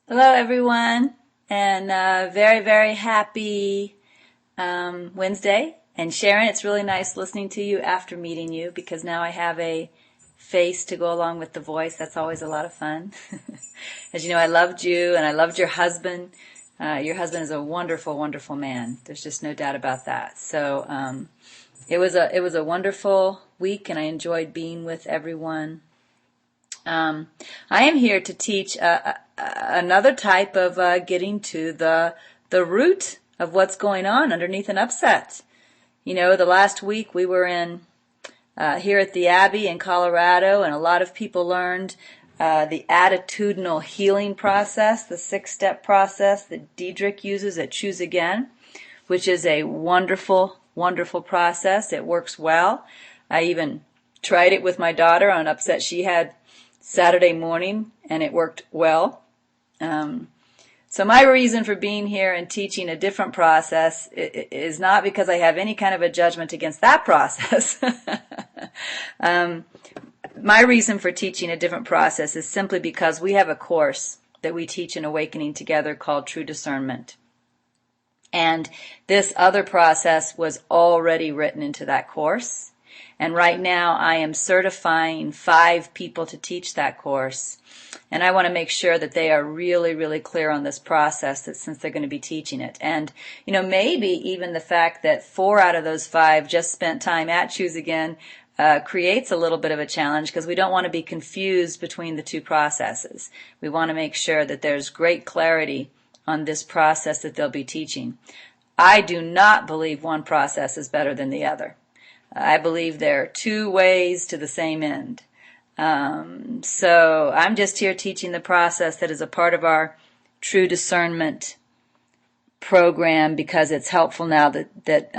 Hello, everyone, and very, very happy Wednesday. And Sharon, it's really nice listening to you after meeting you because now I have a face to go along with the voice. That's always a lot of fun. As you know, I loved you and I loved your husband. Your husband is a wonderful, wonderful man. There's just no doubt about that. So it was a wonderful week, and I enjoyed being with everyone. I am here to teach another type of getting to the root of what's going on underneath an upset. You know, the last week we were in here at the Abbey in Colorado, and a lot of people learned the attitudinal healing process, the 6-step process that Diedrich uses at Choose Again, which is a wonderful, wonderful process. It works well. I even tried it with my daughter on an upset she had Saturday morning, and it worked well. So my reason for being here and teaching a different process is not because I have any kind of a judgment against that process. My reason for teaching a different process is simply because we have a course that we teach in Awakening Together called True Discernment. And this other process was already written into that course. And right now I am certifying 5 people to teach that course. And I want to make sure that they are really, really clear on this process since they're going to be teaching it. And, you know, maybe even the fact that 4 out of those 5 just spent time at Choose Again creates a little bit of a challenge because we don't want to be confused between the 2 processes. We want to make sure that there's great clarity on this process that they'll be teaching. I do not believe one process is better than the other. I believe there are 2 ways to the same end. So I'm just here teaching the process that is a part of our True Discernment program because it's helpful now that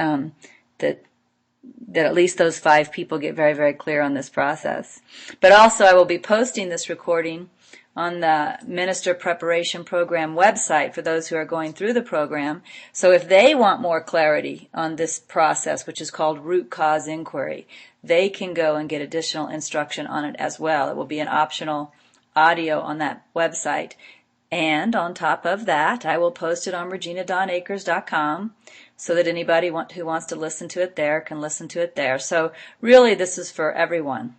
at least those 5 people get very, very clear on this process. But also I will be posting this recording on the Minister Preparation Program website for those who are going through the program. So if they want more clarity on this process, which is called root cause inquiry, they can go and get additional instruction on it as well. It will be an optional audio on that website. And on top of that, I will post it on reginadonakers.com so that anybody who wants to listen to it there can listen to it there. So really this is for everyone.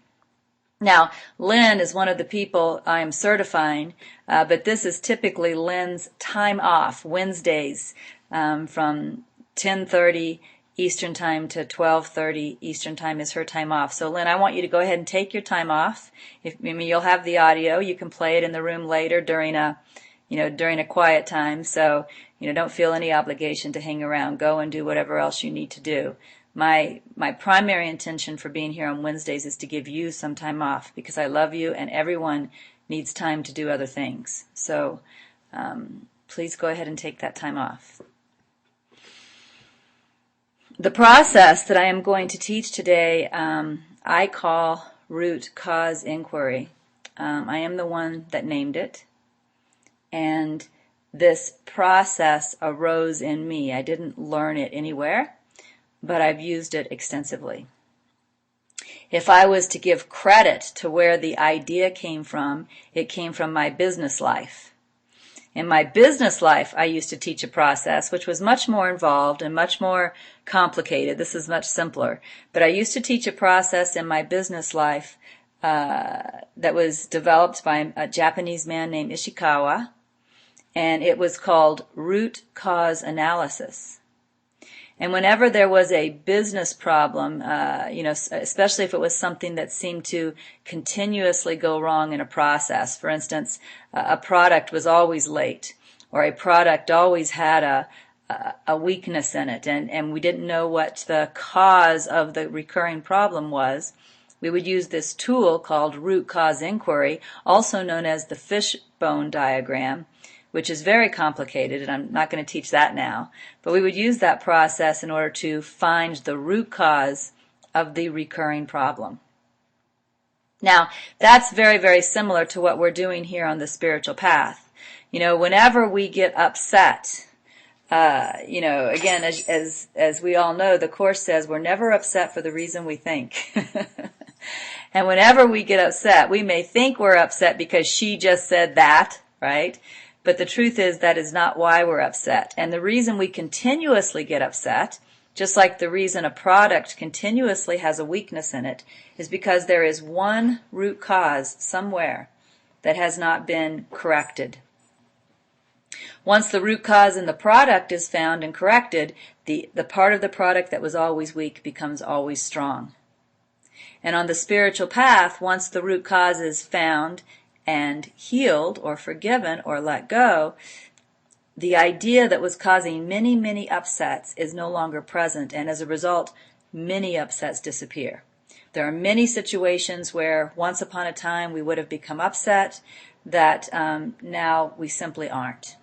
Now, Lynn is one of the people I am certifying, but this is typically Lynn's time off, Wednesdays from 10:30 Eastern Time to 12:30 Eastern Time is her time off. So, Lynn, I want you to go ahead and take your time off. You'll have the audio. You can play it in the room later during a quiet time. So, don't feel any obligation to hang around. Go and do whatever else you need to do. My primary intention for being here on Wednesdays is to give you some time off because I love you and everyone needs time to do other things. So please go ahead and take that time off. The process that I am going to teach today I call root cause inquiry. I am the one that named it, and this process arose in me. I didn't learn it anywhere, but I've used it extensively. If I was to give credit to where the idea came from, it came from my business life. In my business life, I used to teach a process which was much more involved and much more complicated. This is much simpler. But I used to teach a process in my business life that was developed by a Japanese man named Ishikawa, and it was called root cause analysis. And whenever there was a business problem, especially if it was something that seemed to continuously go wrong in a process, for instance, a product was always late, or a product always had a weakness in it, and we didn't know what the cause of the recurring problem was, we would use this tool called root cause inquiry, also known as the fishbone diagram, which is very complicated, and I'm not going to teach that now. But we would use that process in order to find the root cause of the recurring problem. Now, that's very, very similar to what we're doing here on the spiritual path. Whenever we get upset, again, as we all know, the Course says we're never upset for the reason we think. And whenever we get upset, we may think we're upset because she just said that, right? But the truth is that is not why we're upset. And the reason we continuously get upset, just like the reason a product continuously has a weakness in it, is because there is one root cause somewhere that has not been corrected. Once the root cause in the product is found and corrected, the part of the product that was always weak becomes always strong. And on the spiritual path, once the root cause is found and healed or forgiven or let go, the idea that was causing many, many upsets is no longer present, and as a result, many upsets disappear. There are many situations where once upon a time we would have become upset that now we simply aren't.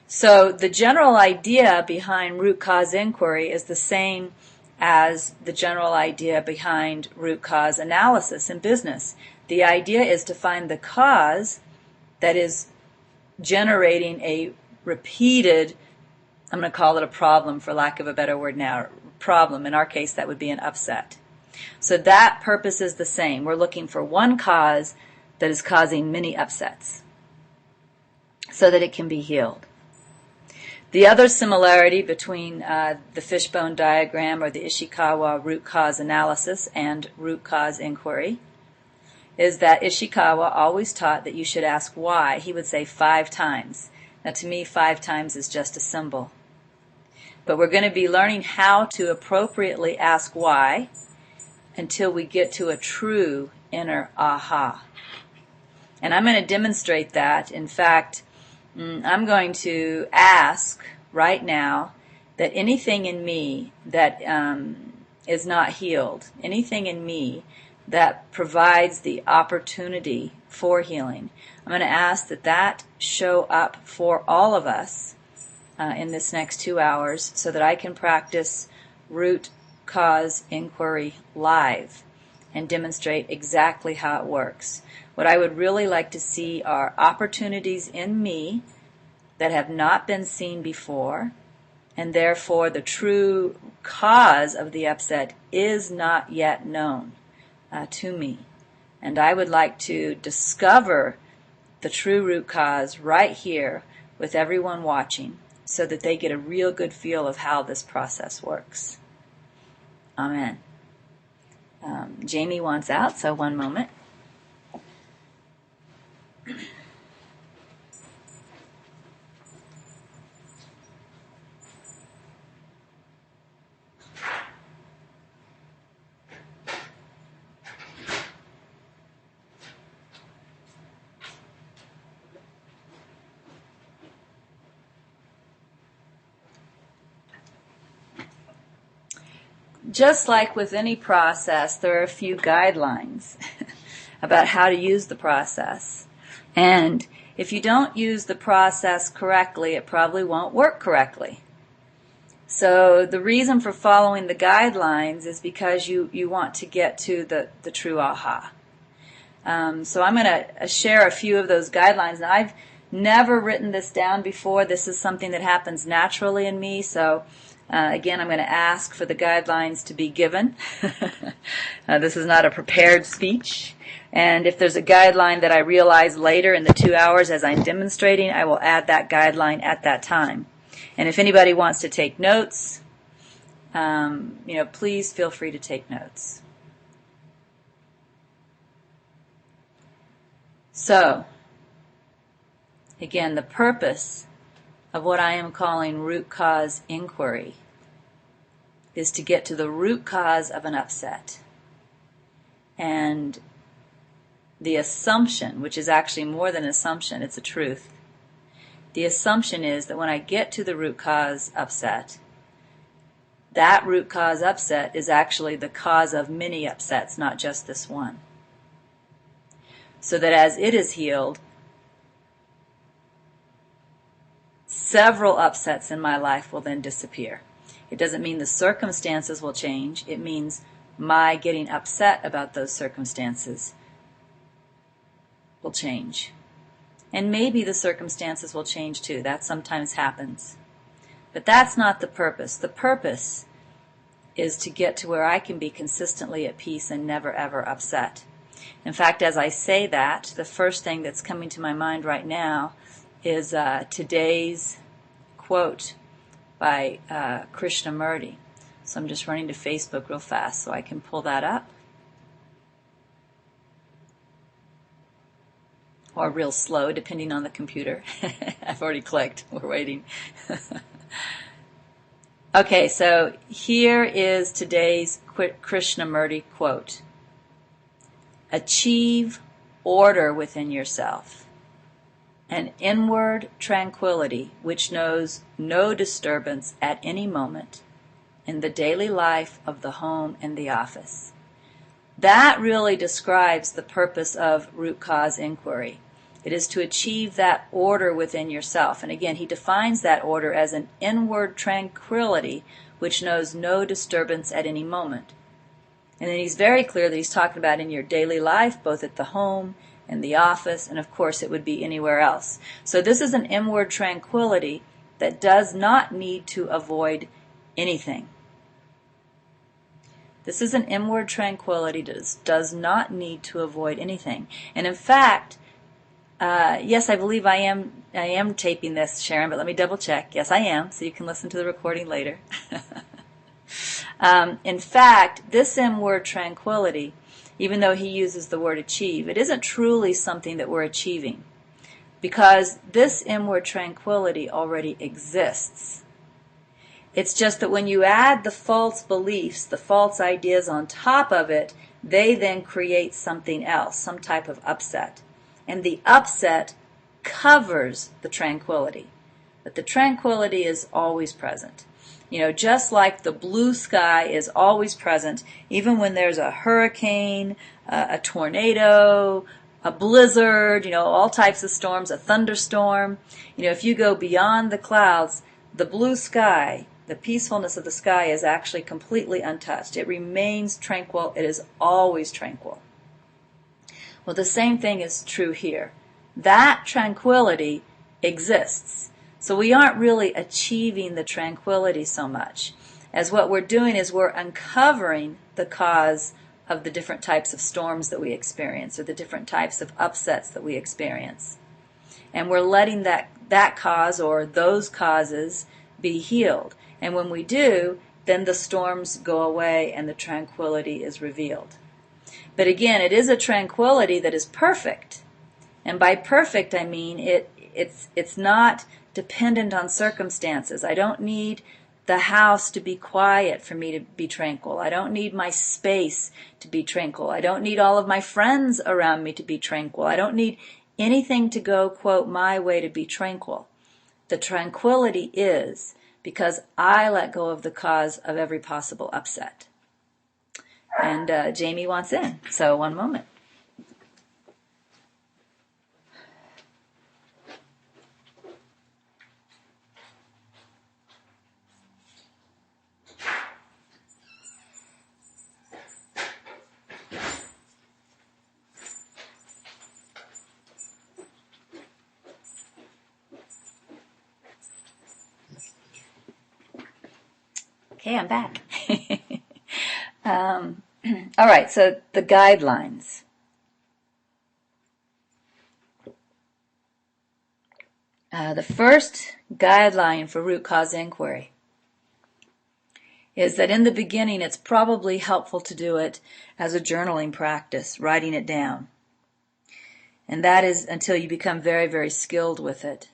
So the general idea behind root cause inquiry is the same as the general idea behind root cause analysis in business. The idea is to find the cause that is generating a repeated, I'm going to call it a problem for lack of a better word now, problem. In our case, that would be an upset. So that purpose is the same. We're looking for one cause that is causing many upsets so that it can be healed. The other similarity between the fishbone diagram or the Ishikawa root cause analysis and root cause inquiry is that Ishikawa always taught that you should ask why. He would say 5 times. Now to me, 5 times is just a symbol. But we're going to be learning how to appropriately ask why until we get to a true inner aha. And I'm going to demonstrate that. In fact, I'm going to ask right now that anything in me that is not healed, anything in me that provides the opportunity for healing, I'm going to ask that that show up for all of us in this next 2 hours so that I can practice root cause inquiry live and demonstrate exactly how it works. What I would really like to see are opportunities in me that have not been seen before, and therefore the true cause of the upset is not yet known to me. And I would like to discover the true root cause right here with everyone watching so that they get a real good feel of how this process works. Amen. Jamie wants out, so one moment. Just like with any process, there are a few guidelines about how to use the process. And if you don't use the process correctly, it probably won't work correctly. So the reason for following the guidelines is because you want to get to the true aha. So I'm going to share a few of those guidelines. Now, I've never written this down before. This is something that happens naturally in me, so again, I'm going to ask for the guidelines to be given. This is not a prepared speech. And if there's a guideline that I realize later in the 2 hours as I'm demonstrating, I will add that guideline at that time. And if anybody wants to take notes, please feel free to take notes. So, again, the purpose of what I am calling root cause inquiry is to get to the root cause of an upset. And the assumption, which is actually more than an assumption, it's a truth. The assumption is that when I get to the root cause upset, that root cause upset is actually the cause of many upsets, not just this one. So that as it is healed, several upsets in my life will then disappear. It doesn't mean the circumstances will change. It means my getting upset about those circumstances will change. And maybe the circumstances will change too. That sometimes happens. But that's not the purpose. The purpose is to get to where I can be consistently at peace and never ever upset. In fact, as I say that, the first thing that's coming to my mind right now is today's quote by Krishnamurti. So I'm just running to Facebook real fast so I can pull that up. Or real slow, depending on the computer. I've already clicked. We're waiting. Okay, so here is today's Krishnamurti quote. Achieve order within yourself, an inward tranquility which knows no disturbance at any moment in the daily life of the home and the office. That really describes the purpose of root cause inquiry. It is to achieve that order within yourself. And again, he defines that order as an inward tranquility which knows no disturbance at any moment. And then he's very clear that he's talking about in your daily life, both at the home and the office, and of course it would be anywhere else. So this is an inward tranquility that does not need to avoid anything. This is an inward tranquility that does not need to avoid anything. And in fact, yes, I believe I am taping this, Sharon, but let me double check. Yes, I am, so you can listen to the recording later. In fact, this inward tranquility, even though he uses the word achieve, it isn't truly something that we're achieving, because this inward tranquility already exists. It's just that when you add the false beliefs, the false ideas on top of it, they then create something else, some type of upset. And the upset covers the tranquility. But the tranquility is always present. You know, just like the blue sky is always present, even when there's a hurricane, a tornado, a blizzard, you know, all types of storms, a thunderstorm. You know, if you go beyond the clouds, the blue sky, the peacefulness of the sky is actually completely untouched. It remains tranquil. It is always tranquil. Well, the same thing is true here. That tranquility exists. So we aren't really achieving the tranquility so much, as what we're doing is we're uncovering the cause of the different types of storms that we experience, or the different types of upsets that we experience. And we're letting that cause or those causes be healed. And when we do, then the storms go away and the tranquility is revealed. But again, it is a tranquility that is perfect. And by perfect, I mean it's not dependent on circumstances. I don't need the house to be quiet for me to be tranquil. I don't need my space to be tranquil. I don't need all of my friends around me to be tranquil. I don't need anything to go, quote, my way to be tranquil. The tranquility is because I let go of the cause of every possible upset. And Jamie wants in, so one moment. Okay, I'm back. All right, so the guidelines. The first guideline for root cause inquiry is that in the beginning it's probably helpful to do it as a journaling practice, writing it down. And that is until you become very, very skilled with it.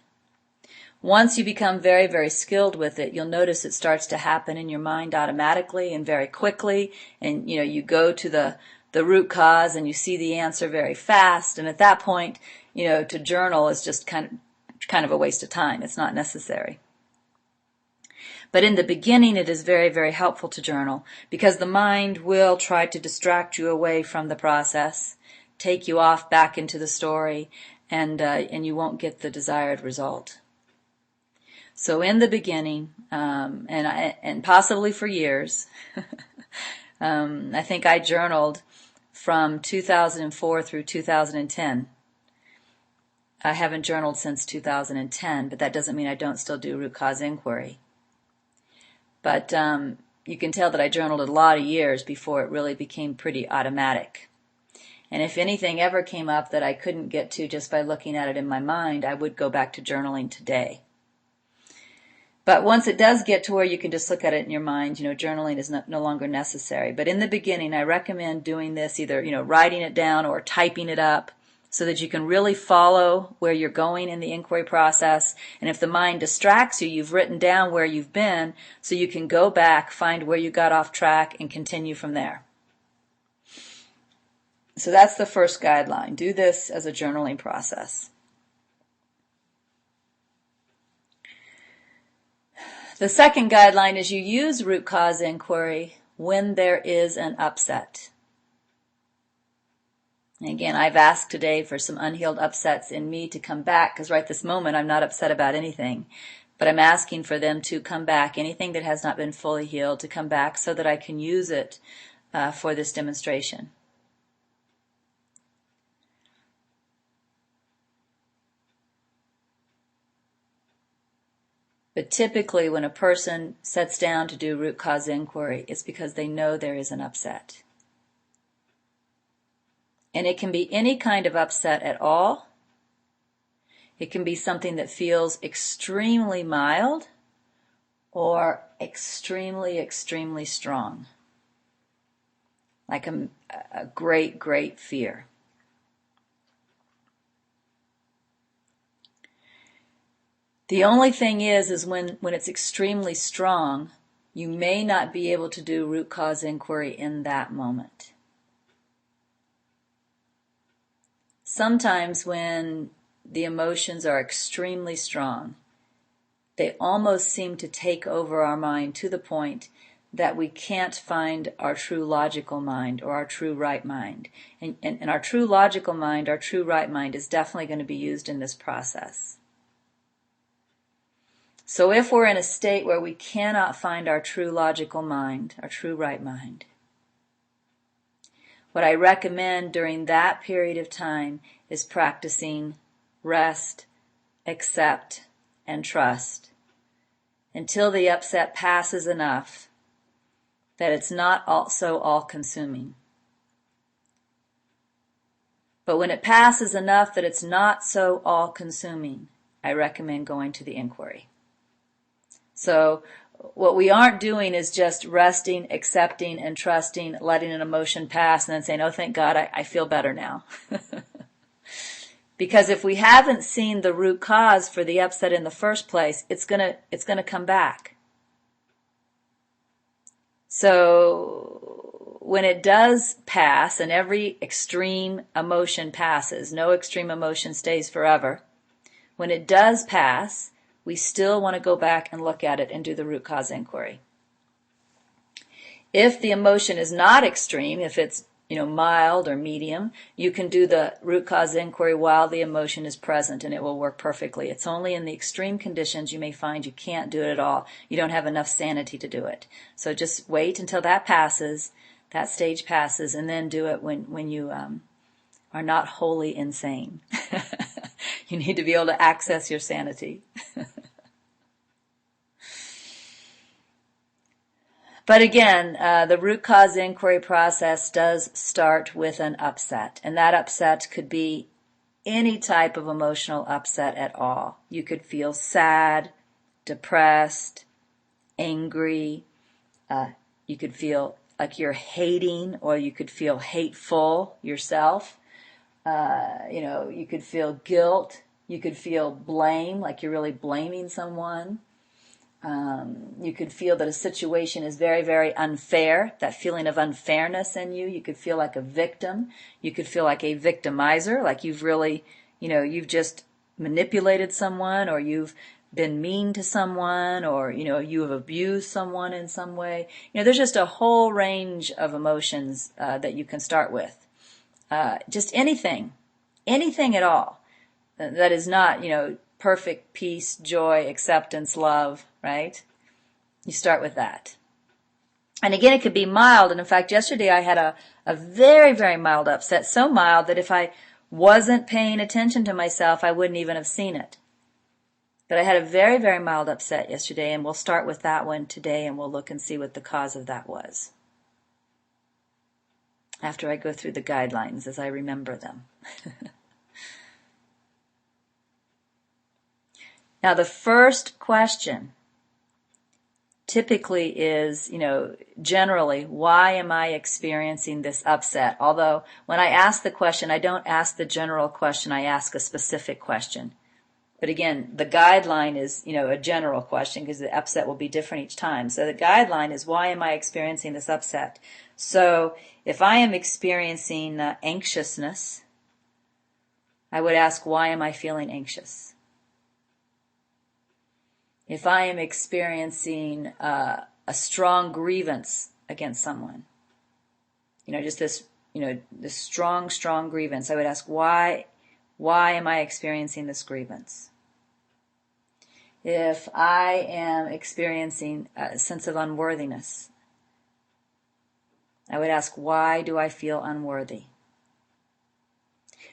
Once you become very, very skilled with it, you'll notice it starts to happen in your mind automatically and very quickly. And, you know, you go to the root cause and you see the answer very fast. And at that point, you know, to journal is just kind of a waste of time. It's not necessary. But in the beginning, it is very, very helpful to journal because the mind will try to distract you away from the process, take you off back into the story, and you won't get the desired result. So in the beginning, and possibly for years, I think I journaled from 2004 through 2010. I haven't journaled since 2010, but that doesn't mean I don't still do root cause inquiry. But you can tell that I journaled a lot of years before it really became pretty automatic. And if anything ever came up that I couldn't get to just by looking at it in my mind, I would go back to journaling today. But once it does get to where you can just look at it in your mind, journaling is no longer necessary. But in the beginning, I recommend doing this, either, writing it down or typing it up so that you can really follow where you're going in the inquiry process. And if the mind distracts you, you've written down where you've been so you can go back, find where you got off track, and continue from there. So that's the first guideline. Do this as a journaling process. The second guideline is you use root cause inquiry when there is an upset. And again, I've asked today for some unhealed upsets in me to come back, because right this moment I'm not upset about anything. But I'm asking for them to come back, anything that has not been fully healed, to come back so that I can use it for this demonstration. But typically when a person sets down to do root cause inquiry, it's because they know there is an upset. And it can be any kind of upset at all. It can be something that feels extremely mild or extremely, extremely strong. Like a great, great fear. The only thing is when it's extremely strong, you may not be able to do root cause inquiry in that moment. Sometimes when the emotions are extremely strong, they almost seem to take over our mind to the point that we can't find our true logical mind or our true right mind. And our true logical mind, our true right mind is definitely going to be used in this process. So if we're in a state where we cannot find our true logical mind, our true right mind, what I recommend during that period of time is practicing rest, accept, and trust until the upset passes enough that it's not also all-consuming. But when it passes enough that it's not so all-consuming, I recommend going to the inquiry. So what we aren't doing is just resting, accepting, and trusting, letting an emotion pass, and then saying, oh, thank God, I feel better now. Because if we haven't seen the root cause for the upset in the first place, it's gonna come back. So when it does pass, and every extreme emotion passes, no extreme emotion stays forever. When it does pass, we still want to go back and look at it and do the root cause inquiry. If the emotion is not extreme, if it's mild or medium, you can do the root cause inquiry while the emotion is present, and it will work perfectly. It's only in the extreme conditions you may find you can't do it at all. You don't have enough sanity to do it. So just wait until that passes, that stage passes, and then do it when you are not wholly insane. You need to be able to access your sanity. But again, the root cause inquiry process does start with an upset. And that upset could be any type of emotional upset at all. You could feel sad, depressed, angry. You could feel like you're hating, or you could feel hateful yourself. You could feel guilt. You could feel blame, like you're really blaming someone. You could feel that a situation is very, very unfair, that feeling of unfairness in you. You could feel like a victim. You could feel like a victimizer, like you've really, you've just manipulated someone, or you've been mean to someone, or, you have abused someone in some way. There's just a whole range of emotions that you can start with. Just anything at all that is not, perfect peace, joy, acceptance, love, right? You start with that. And again, it could be mild. And in fact, yesterday I had a very, very mild upset, so mild that if I wasn't paying attention to myself, I wouldn't even have seen it. But I had a very, very mild upset yesterday, and we'll start with that one today, and we'll look and see what the cause of that was. after I go through the guidelines as I remember them. Now, the first question typically is, generally, why am I experiencing this upset? Although when I ask the question, I don't ask the general question, I ask a specific question. But again, the guideline is, a general question because the upset will be different each time. So the guideline is, why am I experiencing this upset? So if I am experiencing anxiousness, I would ask, why am I feeling anxious? If I am experiencing a strong grievance against someone, just this, this strong grievance, I would ask, why am I experiencing this grievance? If I am experiencing a sense of unworthiness, I would ask, why do I feel unworthy?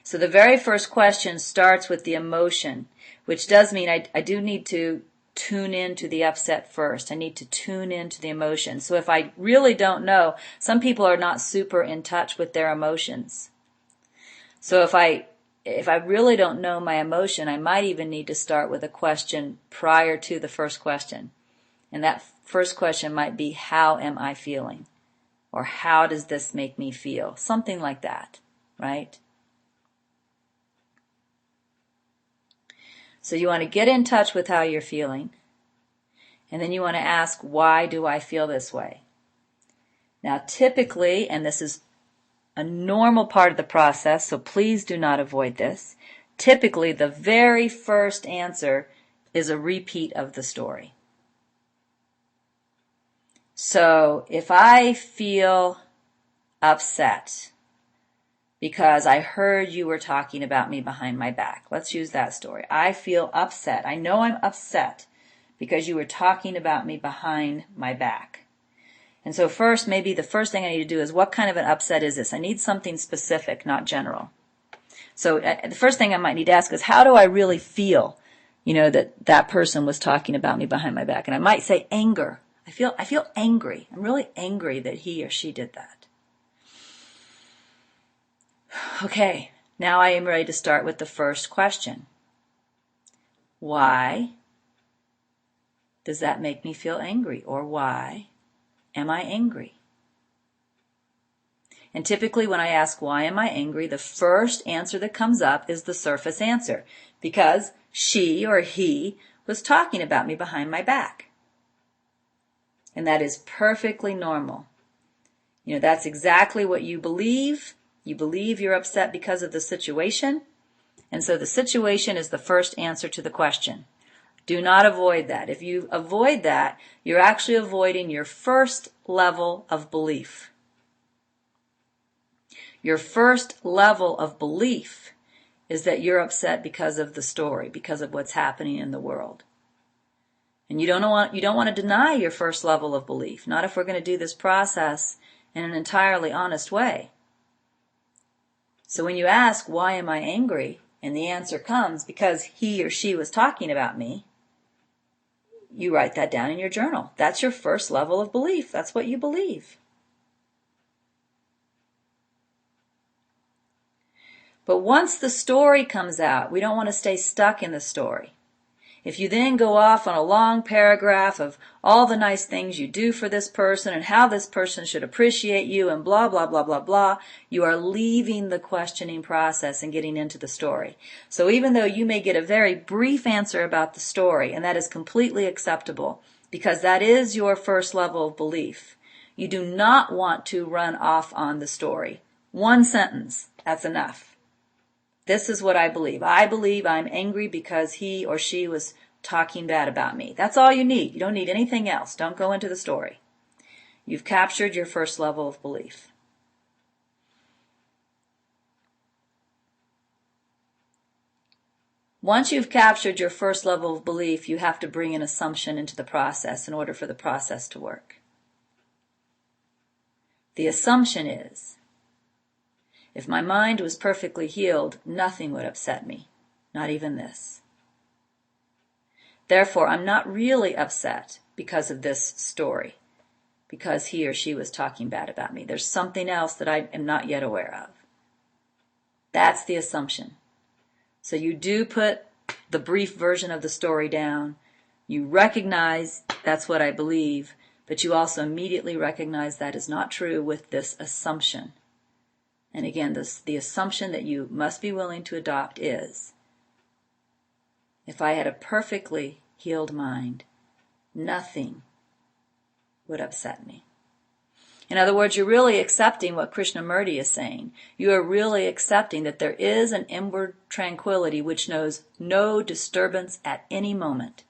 So the very first question starts with the emotion, which does mean I do need to tune into the upset first. I need to tune into the emotion. So if I really don't know, some people are not super in touch with their emotions. So if I really don't know my emotion, I might even need to start with a question prior to the first question. And that first question might be, how am I feeling? Or how does this make me feel? Something like that, right? So you want to get in touch with how you're feeling. And then you want to ask, why do I feel this way? Now typically, and this is a normal part of the process, so please do not avoid this, typically the very first answer is a repeat of the story. So if I feel upset because I heard you were talking about me behind my back, let's use that story. I feel upset. I know I'm upset because you were talking about me behind my back. And so first, maybe the first thing I need to do is, what kind of an upset is this? I need something specific, not general. So the first thing I might need to ask is, how do I really feel, that person was talking about me behind my back? And I might say anger. I feel angry. I'm really angry that he or she did that. Okay, now I am ready to start with the first question. Why does that make me feel angry? Or why am I angry? And typically when I ask, why am I angry, the first answer that comes up is the surface answer, because she or he was talking about me behind my back. And that is perfectly normal. That's exactly what you believe. You believe you're upset because of the situation. And so the situation is the first answer to the question. Do not avoid that. If you avoid that, you're actually avoiding your first level of belief. Your first level of belief is that you're upset because of the story, because of what's happening in the world. And you don't want to deny your first level of belief, not if we're going to do this process in an entirely honest way. So when you ask, why am I angry? And the answer comes, because he or she was talking about me, you write that down in your journal. That's your first level of belief. That's what you believe. But once the story comes out, we don't want to stay stuck in the story. If you then go off on a long paragraph of all the nice things you do for this person and how this person should appreciate you and blah, blah, blah, blah, blah, you are leaving the questioning process and getting into the story. So even though you may get a very brief answer about the story, and that is completely acceptable because that is your first level of belief, you do not want to run off on the story. One sentence, that's enough. This is what I believe. I believe I'm angry because he or she was talking bad about me. That's all you need. You don't need anything else. Don't go into the story. You've captured your first level of belief. Once you've captured your first level of belief, you have to bring an assumption into the process in order for the process to work. The assumption is, if my mind was perfectly healed, nothing would upset me, not even this. Therefore, I'm not really upset because of this story. because he or she was talking bad about me. There's something else that I am not yet aware of. That's the assumption. So you do put the brief version of the story down. You recognize that's what I believe, but you also immediately recognize that is not true with this assumption. And again, the assumption that you must be willing to adopt is, if I had a perfectly healed mind, nothing would upset me. In other words, you're really accepting what Krishnamurti is saying. You are really accepting that there is an inward tranquility which knows no disturbance at any moment.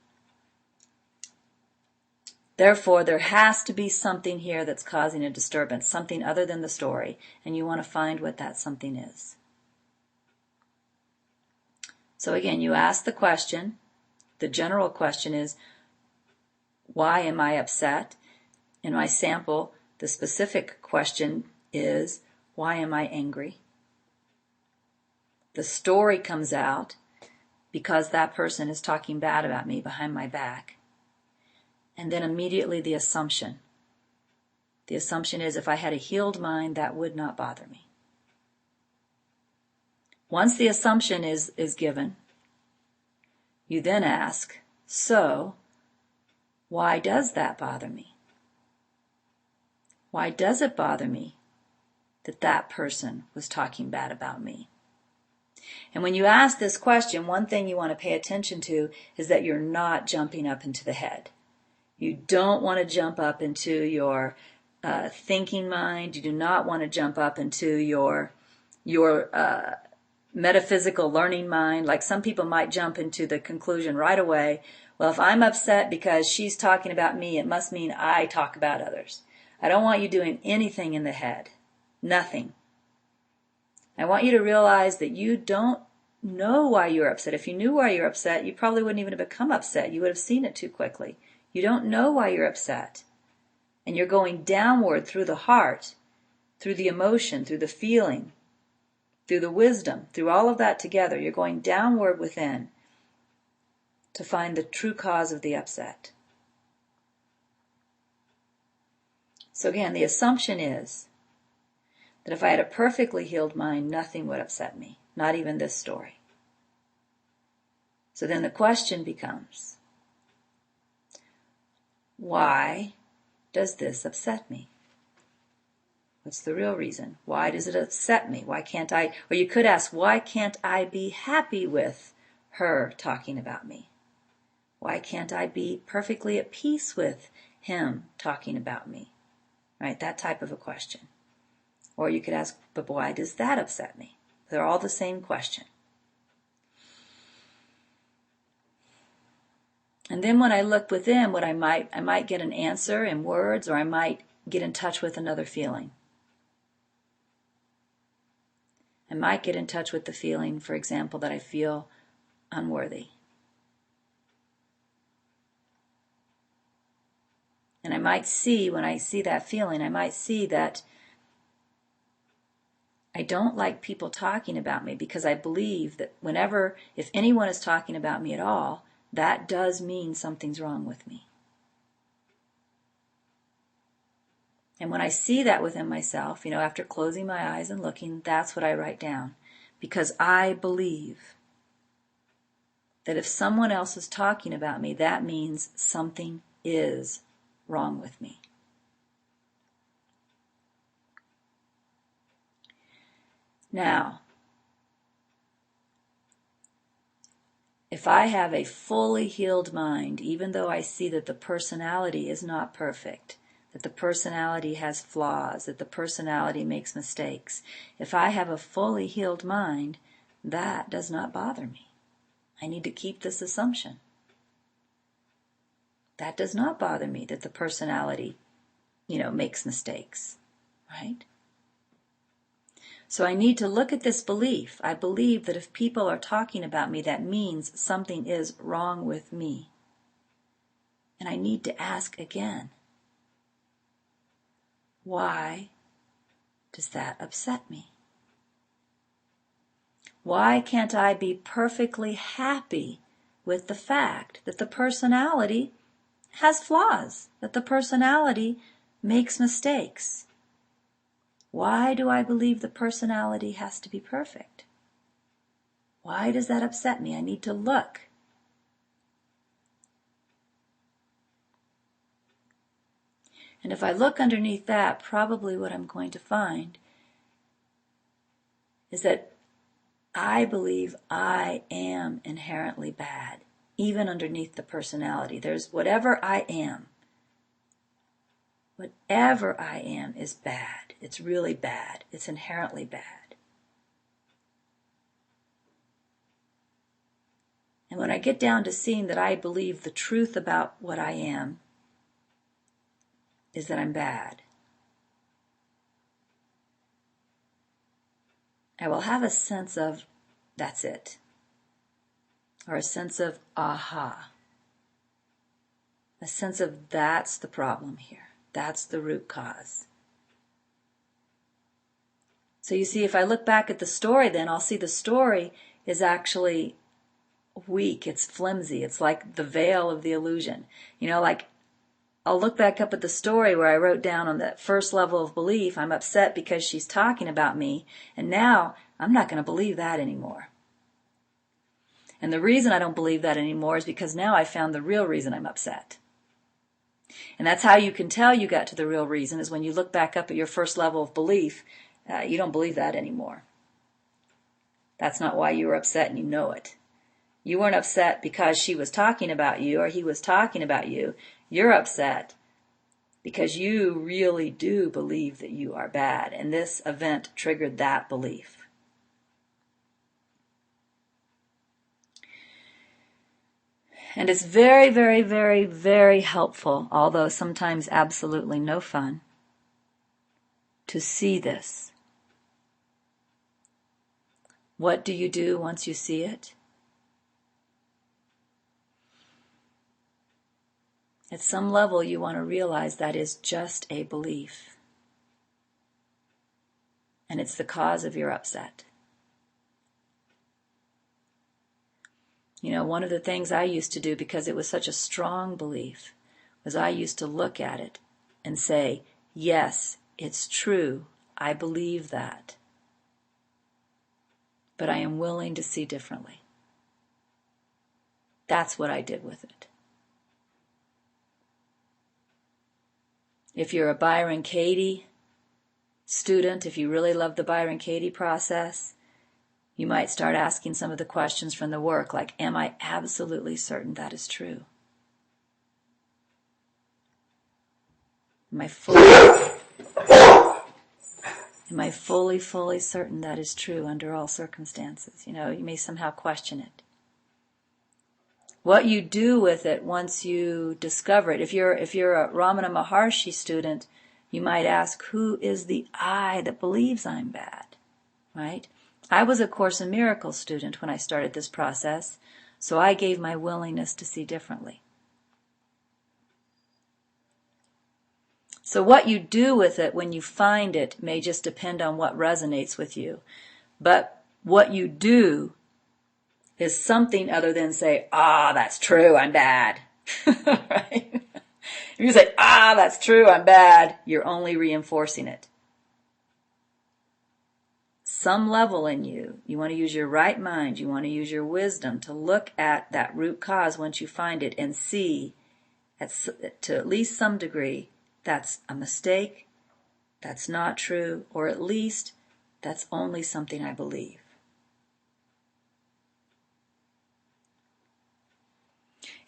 Therefore, there has to be something here that's causing a disturbance, something other than the story, and you want to find what that something is. So again, you ask the question. The general question is, why am I upset? In my sample, the specific question is, why am I angry? The story comes out because that person is talking bad about me behind my back. And then immediately the assumption. The assumption is, if I had a healed mind, that would not bother me. Once the assumption is given, you then ask, so, why does that bother me? Why does it bother me that that person was talking bad about me? And when you ask this question, one thing you want to pay attention to is that you're not jumping up into the head. You don't want to jump up into your thinking mind. You do not want to jump up into your metaphysical learning mind. Like some people might jump into the conclusion right away, well, if I'm upset because she's talking about me, it must mean I talk about others. I don't want you doing anything in the head. Nothing. I want you to realize that you don't know why you're upset. If you knew why you're upset, you probably wouldn't even have become upset. You would have seen it too quickly. You don't know why you're upset. And you're going downward through the heart, through the emotion, through the feeling, through the wisdom, through all of that together. You're going downward within to find the true cause of the upset. So again, the assumption is that if I had a perfectly healed mind, nothing would upset me, not even this story. So then the question becomes, why does this upset me? What's the real reason? Why does it upset me? Why can't I, or you could ask, why can't I be happy with her talking about me? Why can't I be perfectly at peace with him talking about me? Right? That type of a question. Or you could ask, but why does that upset me? They're all the same question. And then when I look within, I might get an answer in words, or I might get in touch with another feeling. I might get in touch with the feeling, for example, that I feel unworthy. And I might see, when I see that feeling, I might see that I don't like people talking about me, because I believe that if anyone is talking about me at all, that does mean something's wrong with me. And when I see that within myself, after closing my eyes and looking, that's what I write down. Because I believe that if someone else is talking about me, that means something is wrong with me. Now, if I have a fully healed mind, even though I see that the personality is not perfect, that the personality has flaws, that the personality makes mistakes, if I have a fully healed mind, that does not bother me. I need to keep this assumption. That does not bother me, that the personality, makes mistakes, right? So I need to look at this belief. I believe that if people are talking about me, that means something is wrong with me. And I need to ask again, why does that upset me? Why can't I be perfectly happy with the fact that the personality has flaws, that the personality makes mistakes? Why do I believe the personality has to be perfect? Why does that upset me? I need to look. And if I look underneath that, probably what I'm going to find is that I believe I am inherently bad, even underneath the personality. There's whatever I am. Whatever I am is bad. It's really bad. It's inherently bad. And when I get down to seeing that I believe the truth about what I am is that I'm bad, I will have a sense of, that's it. Or a sense of, aha. A sense of, that's the problem here. That's the root cause. So you see, if I look back at the story, then I'll see the story is actually weak. It's flimsy. It's like the veil of the illusion. Like I'll look back up at the story where I wrote down on that first level of belief, I'm upset because she's talking about me, and now I'm not going to believe that anymore. And the reason I don't believe that anymore is because now I found the real reason I'm upset. And that's how you can tell you got to the real reason, is when you look back up at your first level of belief, you don't believe that anymore. That's not why you were upset, and you know it. You weren't upset because she was talking about you or he was talking about you. You're upset because you really do believe that you are bad, and this event triggered that belief. And it's very, very, very, very helpful, although sometimes absolutely no fun, to see this. What do you do once you see it? At some level, you want to realize that is just a belief. And it's the cause of your upset. One of the things I used to do, because it was such a strong belief, was I used to look at it and say, yes, it's true. I believe that. But I am willing to see differently. That's what I did with it. If you're a Byron Katie student, if you really love the Byron Katie process, you might start asking some of the questions from the work, like, am I absolutely certain that is true? Am I fully certain that is true under all circumstances? You may somehow question it. What you do with it once you discover it, if you're a Ramana Maharshi student, you might ask, who is the I that believes I'm bad? Right? I was a Course in Miracles student when I started this process, so I gave my willingness to see differently. So what you do with it when you find it may just depend on what resonates with you. But what you do is something other than say, that's true, I'm bad. Right? If you say, that's true, I'm bad, you're only reinforcing it. Some level in you want to use your right mind, you want to use your wisdom to look at that root cause once you find it and see, to at least some degree, that's a mistake, that's not true, or at least that's only something I believe.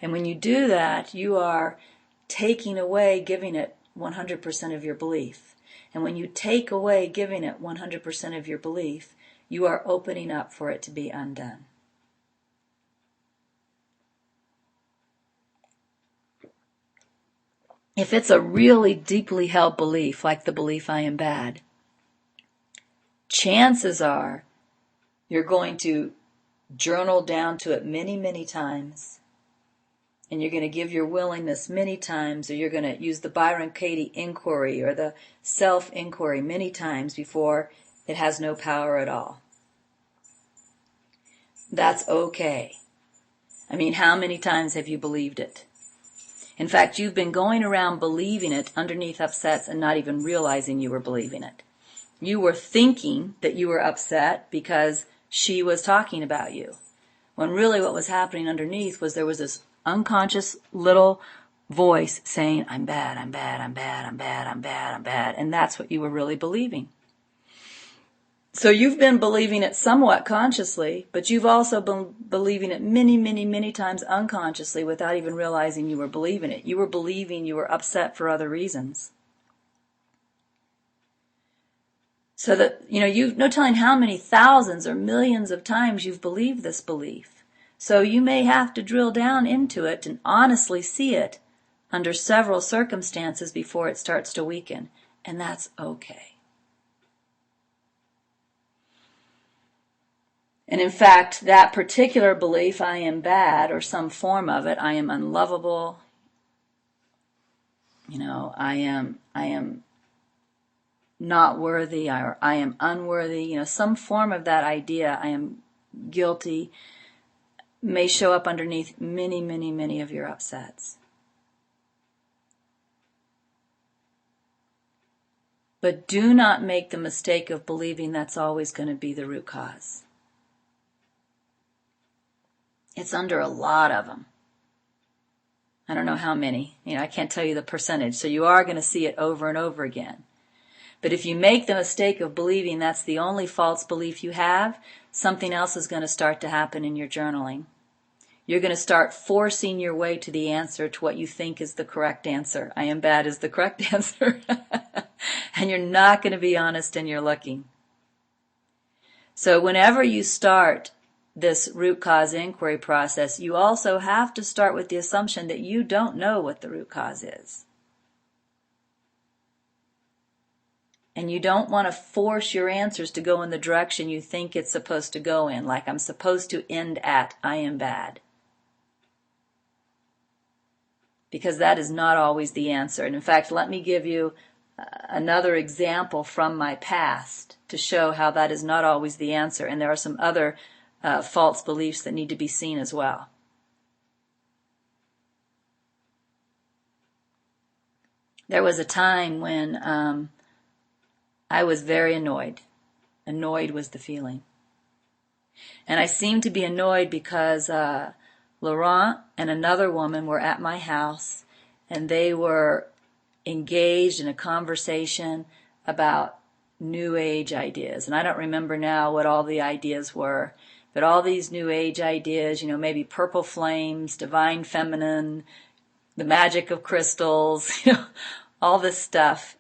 And when you do that, you are taking away giving it 100% of your belief. And when you take away giving it 100% of your belief, you are opening up for it to be undone. If it's a really deeply held belief, like the belief I am bad, chances are you're going to journal down to it many, many times. And you're going to give your willingness many times, or you're going to use the Byron Katie inquiry or the self-inquiry many times before it has no power at all. That's okay. I mean, how many times have you believed it? In fact, you've been going around believing it underneath upsets and not even realizing you were believing it. You were thinking that you were upset because she was talking about you, when really what was happening underneath was there was this unconscious little voice saying, I'm bad, I'm bad, I'm bad, I'm bad, I'm bad, I'm bad. And that's what you were really believing. So you've been believing it somewhat consciously, but you've also been believing it many, many, many times unconsciously without even realizing you were believing it. You were believing you were upset for other reasons. So that, you've no telling how many thousands or millions of times you've believed this belief. So you may have to drill down into it and honestly see it under several circumstances before it starts to weaken. And that's okay. And in fact, that particular belief, I am bad, or some form of it, I am unlovable, I am not worthy, or I am unworthy, some form of that idea, I am guilty, may show up underneath many, many, many of your upsets. But do not make the mistake of believing that's always going to be the root cause. It's under a lot of them. I don't know how many. I can't tell you the percentage. So you are going to see it over and over again. But if you make the mistake of believing that's the only false belief you have, something else is going to start to happen in your journaling. You're going to start forcing your way to the answer to what you think is the correct answer. I am bad is the correct answer. And you're not going to be honest in your looking. So whenever you start this root cause inquiry process, you also have to start with the assumption that you don't know what the root cause is. And you don't want to force your answers to go in the direction you think it's supposed to go in, like I'm supposed to end at I am bad. Because that is not always the answer. And in fact, let me give you another example from my past to show how that is not always the answer. And there are some other false beliefs that need to be seen as well. There was a time when I was very annoyed. Annoyed was the feeling. And I seemed to be annoyed because Laurent and another woman were at my house, and they were engaged in a conversation about New Age ideas. And I don't remember now what all the ideas were. But all these New Age ideas, maybe purple flames, divine feminine, the magic of crystals, all this stuff.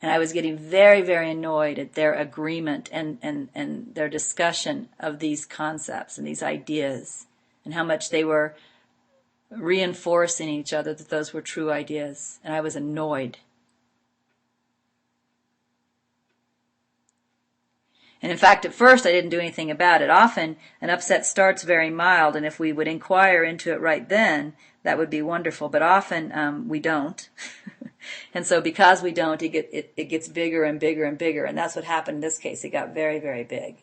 And I was getting very, very annoyed at their agreement and their discussion of these concepts and these ideas and how much they were reinforcing each other that those were true ideas. And I was annoyed. And in fact, at first I didn't do anything about it. Often an upset starts very mild, and if we would inquire into it right then, that would be wonderful. But often we don't. And so because we don't, it gets bigger and bigger and bigger. And that's what happened in this case. It got very, very big.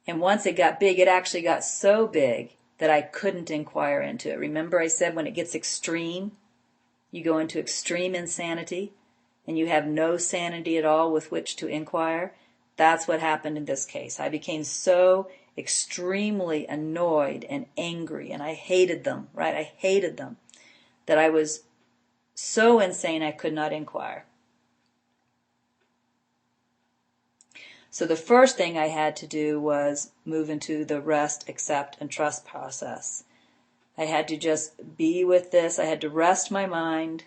And once it got big, it actually got so big that I couldn't inquire into it. Remember I said when it gets extreme, you go into extreme insanity, and you have no sanity at all with which to inquire. That's what happened in this case. I became so extremely annoyed and angry, and I hated them, right? I hated them, that I was so insane I could not inquire. So the first thing I had to do was move into the rest, accept, and trust process. I had to just be with this. I had to rest my mind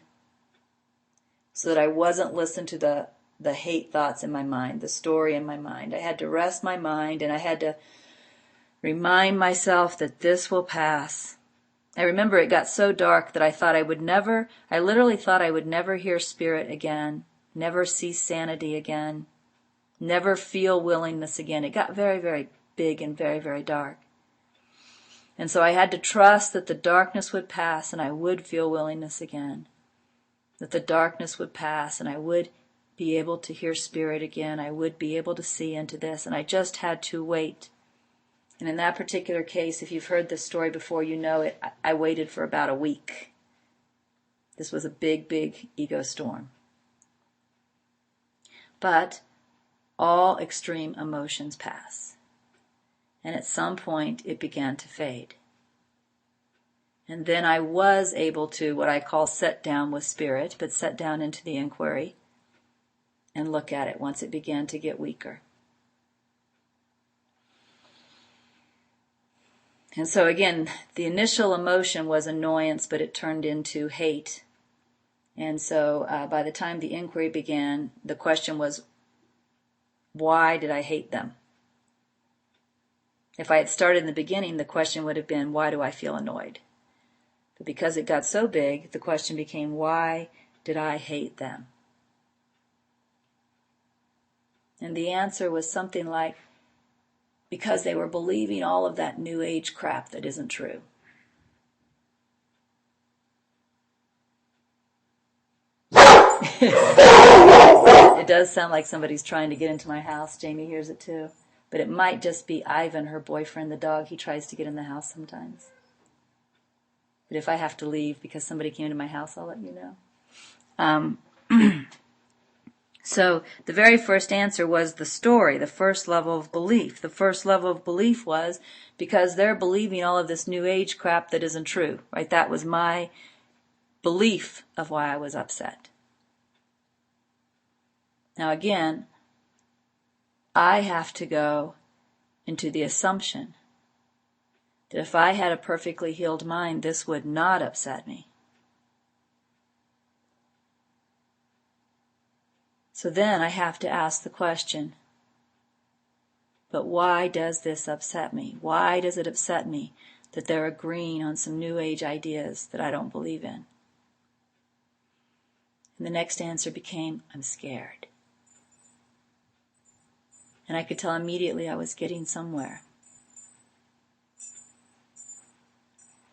so that I wasn't listening to the hate thoughts in my mind, the story in my mind. I had to rest my mind, and I had to remind myself that this will pass. I remember it got so dark that I literally thought I would never hear spirit again, never see sanity again, never feel willingness again. It got very, very big and very, very dark. And so I had to trust that the darkness would pass and I would feel willingness again. That the darkness would pass and I would be able to hear spirit again. I would be able to see into this. And I just had to wait. And in that particular case, if you've heard this story before, you know it. I waited for about a week. This was a big, big ego storm. But all extreme emotions pass. And at some point, it began to fade. And then I was able to, what I call, set down with spirit, but set down into the inquiry and look at it once it began to get weaker. And so again, the initial emotion was annoyance, but it turned into hate. And so by the time the inquiry began, the question was, why did I hate them? If I had started in the beginning, the question would have been, why do I feel annoyed? But because it got so big, the question became, why did I hate them? And the answer was something like, because they were believing all of that new age crap that isn't true. It does sound like somebody's trying to get into my house. Jamie hears it too. But it might just be Ivan, her boyfriend, the dog. He tries to get in the house sometimes. But if I have to leave because somebody came into my house, I'll let you know. So the very first answer was the story, the first level of belief. The first level of belief was because they're believing all of this new age crap that isn't true, right? That was my belief of why I was upset. Now again, I have to go into the assumption that if I had a perfectly healed mind, this would not upset me. So then I have to ask the question, but why does this upset me? Why does it upset me that they're agreeing on some new age ideas that I don't believe in? And the next answer became, I'm scared. And I could tell immediately I was getting somewhere.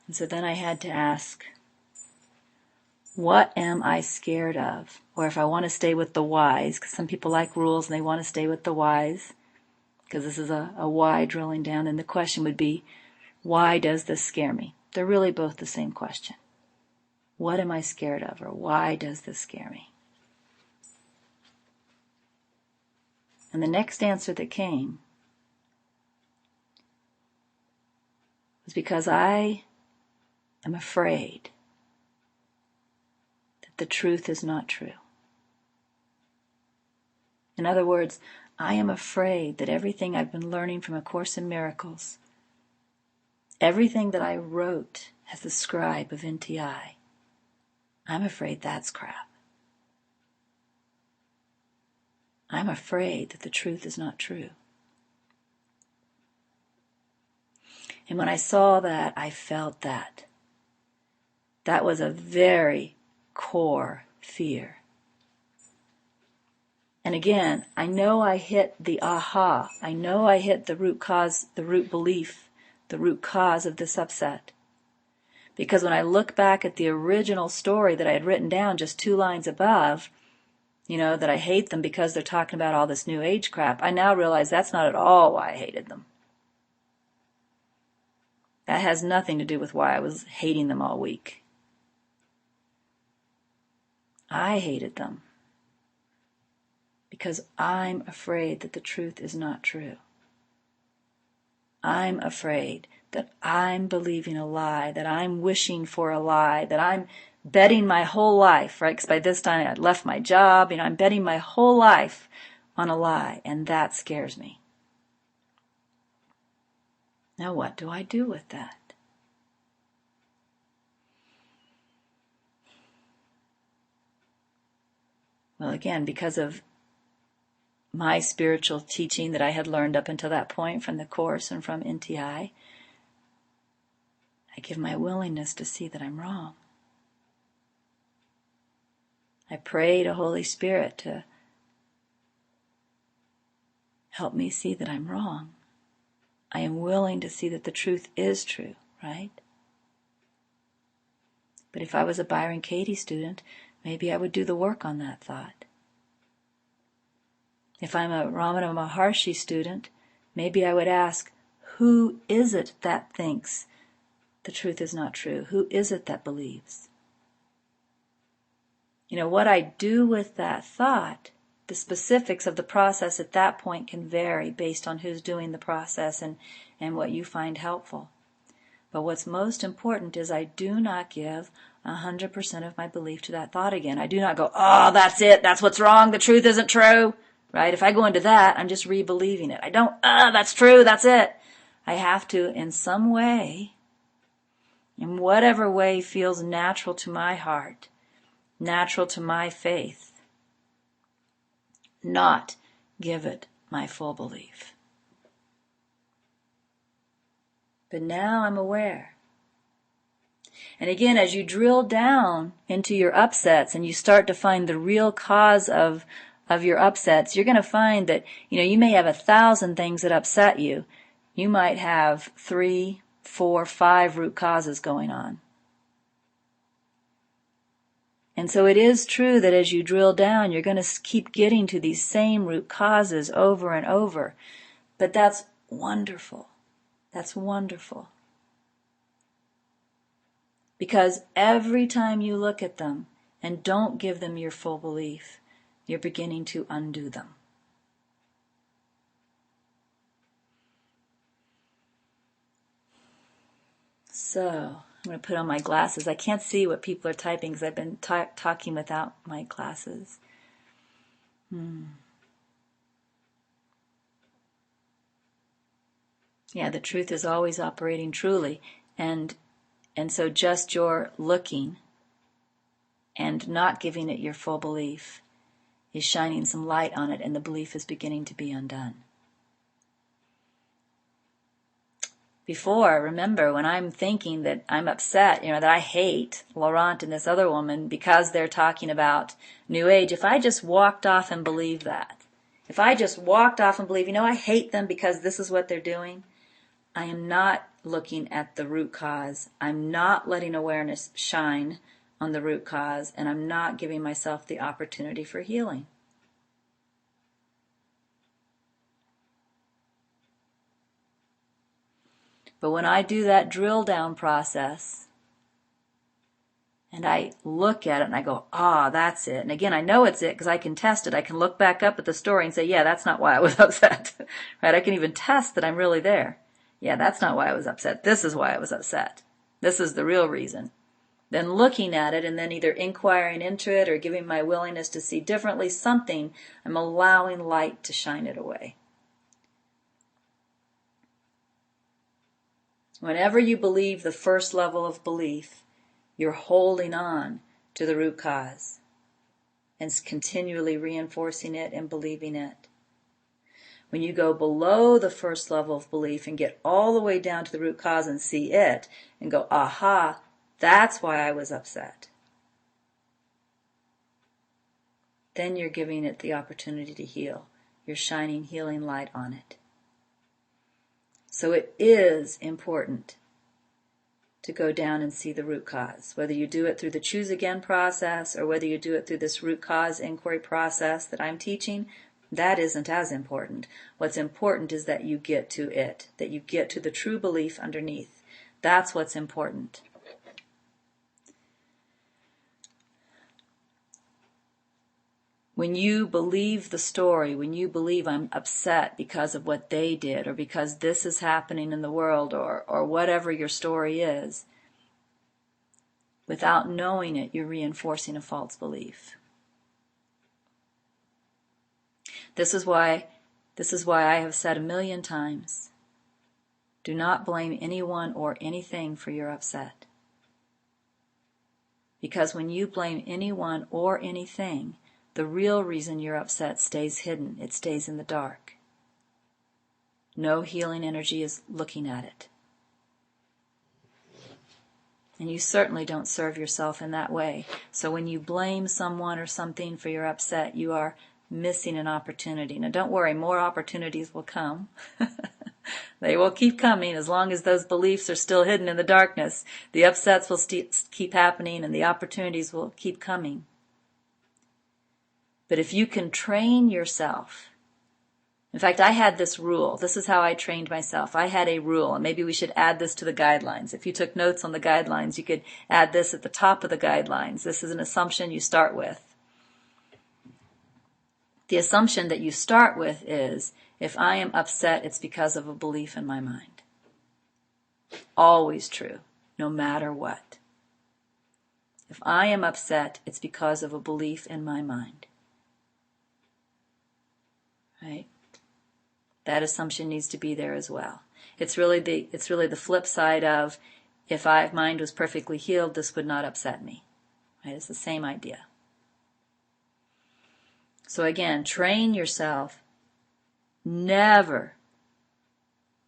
And so then I had to ask, what am I scared of? Or if I want to stay with the whys, because some people like rules and they want to stay with the whys, because this is a why drilling down, and the question would be, why does this scare me? They're really both the same question. What am I scared of? Or why does this scare me? And the next answer that came was because I am afraid that the truth is not true. In other words, I am afraid that everything I've been learning from A Course in Miracles, everything that I wrote as the scribe of NTI, I'm afraid that's crap. I'm afraid that the truth is not true. And when I saw that, I felt that. That was a very core fear. And again, I know I hit the aha. I know I hit the root cause, the root belief, the root cause of this upset. Because when I look back at the original story that I had written down just 2 lines above, that I hate them because they're talking about all this new age crap, I now realize that's not at all why I hated them. That has nothing to do with why I was hating them all week. I hated them because I'm afraid that the truth is not true. I'm afraid that I'm believing a lie, that I'm wishing for a lie, that I'm betting my whole life, right? Because by this time I'd left my job, I'm betting my whole life on a lie, and that scares me. Now what do I do with that? Well, again, because of my spiritual teaching that I had learned up until that point from the Course and from NTI, I give my willingness to see that I'm wrong. I pray to Holy Spirit to help me see that I'm wrong. I am willing to see that the truth is true, right? But if I was a Byron Katie student, maybe I would do the work on that thought. If I'm a Ramana Maharshi student, maybe I would ask, who is it that thinks the truth is not true? Who is it that believes? What I do with that thought, the specifics of the process at that point can vary based on who's doing the process and what you find helpful. But what's most important is I do not give 100% of my belief to that thought again. I do not go, oh, that's it, that's what's wrong, the truth isn't true, right? If I go into that, I'm just re-believing it. I don't, that's true, that's it. I have to, in some way, in whatever way feels natural to my heart, natural to my faith, not give it my full belief. But now I'm aware. And again, as you drill down into your upsets and you start to find the real cause of your upsets, you're going to find that, you may have 1,000 things that upset you. You might have 3, 4, 5 root causes going on. And so it is true that as you drill down, you're going to keep getting to these same root causes over and over. But that's wonderful. That's wonderful. Because every time you look at them and don't give them your full belief, you're beginning to undo them. So, I'm going to put on my glasses. I can't see what people are typing because I've been talking without my glasses. Yeah, the truth is always operating truly. And so just your looking and not giving it your full belief is shining some light on it, and the belief is beginning to be undone. Before, remember, when I'm thinking that I'm upset, that I hate Laurent and this other woman because they're talking about New Age, if I just walked off and believed that, if I just walked off and believed, I hate them because this is what they're doing, I am not looking at the root cause. I'm not letting awareness shine on the root cause, and I'm not giving myself the opportunity for healing. But when I do that drill down process, and I look at it and I go, that's it. And again, I know it's it because I can test it. I can look back up at the story and say, yeah, that's not why I was upset. Right? I can even test that I'm really there. Yeah, that's not why I was upset. This is why I was upset. This is the real reason. Then looking at it and then either inquiring into it or giving my willingness to see differently something, I'm allowing light to shine it away. Whenever you believe the first level of belief, you're holding on to the root cause and continually reinforcing it and believing it. When you go below the first level of belief and get all the way down to the root cause and see it and go, aha, that's why I was upset. Then you're giving it the opportunity to heal. You're shining healing light on it. So it is important to go down and see the root cause. Whether you do it through the choose again process or whether you do it through this root cause inquiry process that I'm teaching, that isn't as important. What's important is that you get to it, that you get to the true belief underneath. That's what's important. When you believe the story, when you believe I'm upset because of what they did or because this is happening in the world or whatever your story is, without knowing it, you're reinforcing a false belief. This is why I have said 1,000,000 times, do not blame anyone or anything for your upset. Because when you blame anyone or anything, the real reason you're upset stays hidden. It stays in the dark. No healing energy is looking at it. And you certainly don't serve yourself in that way. So when you blame someone or something for your upset, you are missing an opportunity. Now don't worry, more opportunities will come. They will keep coming as long as those beliefs are still hidden in the darkness. The upsets will keep happening and the opportunities will keep coming. But if you can train yourself In fact, I had this rule. This is how I trained myself. I had a rule, and maybe we should add this to the guidelines. If you took notes on the guidelines, you could add this at the top of the guidelines. This is an assumption you start with. The assumption that you start with is, if I am upset, it's because of a belief in my mind. Always true, no matter what. If I am upset, it's because of a belief in my mind. Right? That assumption needs to be there as well. It's really the flip side of, if my mind was perfectly healed, this would not upset me. Right? It's the same idea. So again, train yourself never,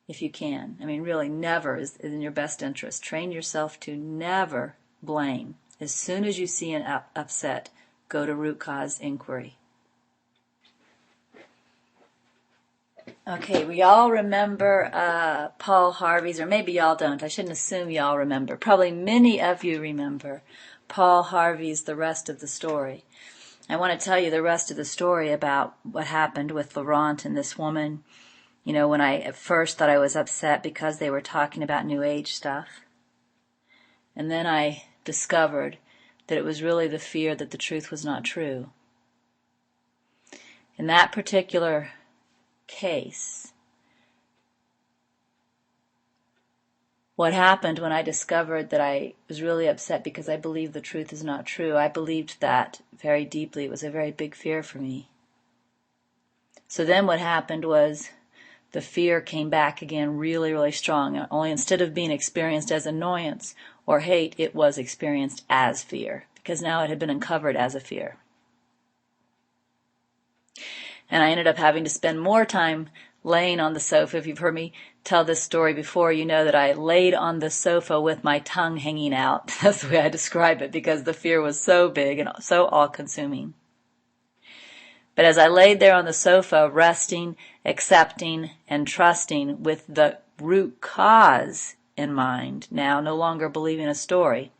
if you can, really never is in your best interest. Train yourself to never blame. As soon as you see an upset, go to root cause inquiry. Okay, we all remember Paul Harvey's, or maybe y'all don't. I shouldn't assume y'all remember. Probably many of you remember Paul Harvey's The Rest of the Story. I want to tell you the rest of the story about what happened with Laurent and this woman. When I at first thought I was upset because they were talking about New Age stuff. And then I discovered that it was really the fear that the truth was not true. In that particular case, what happened when I discovered that I was really upset because I believed the truth is not true, I believed that very deeply. It was a very big fear for me. So then what happened was the fear came back again really, really strong. Only instead of being experienced as annoyance or hate, it was experienced as fear, because now it had been uncovered as a fear. And I ended up having to spend more time laying on the sofa. If you've heard me tell this story before, you know that I laid on the sofa with my tongue hanging out. That's the way I describe it, because the fear was so big and so all-consuming. But as I laid there on the sofa, resting, accepting, and trusting with the root cause in mind, now no longer believing a story,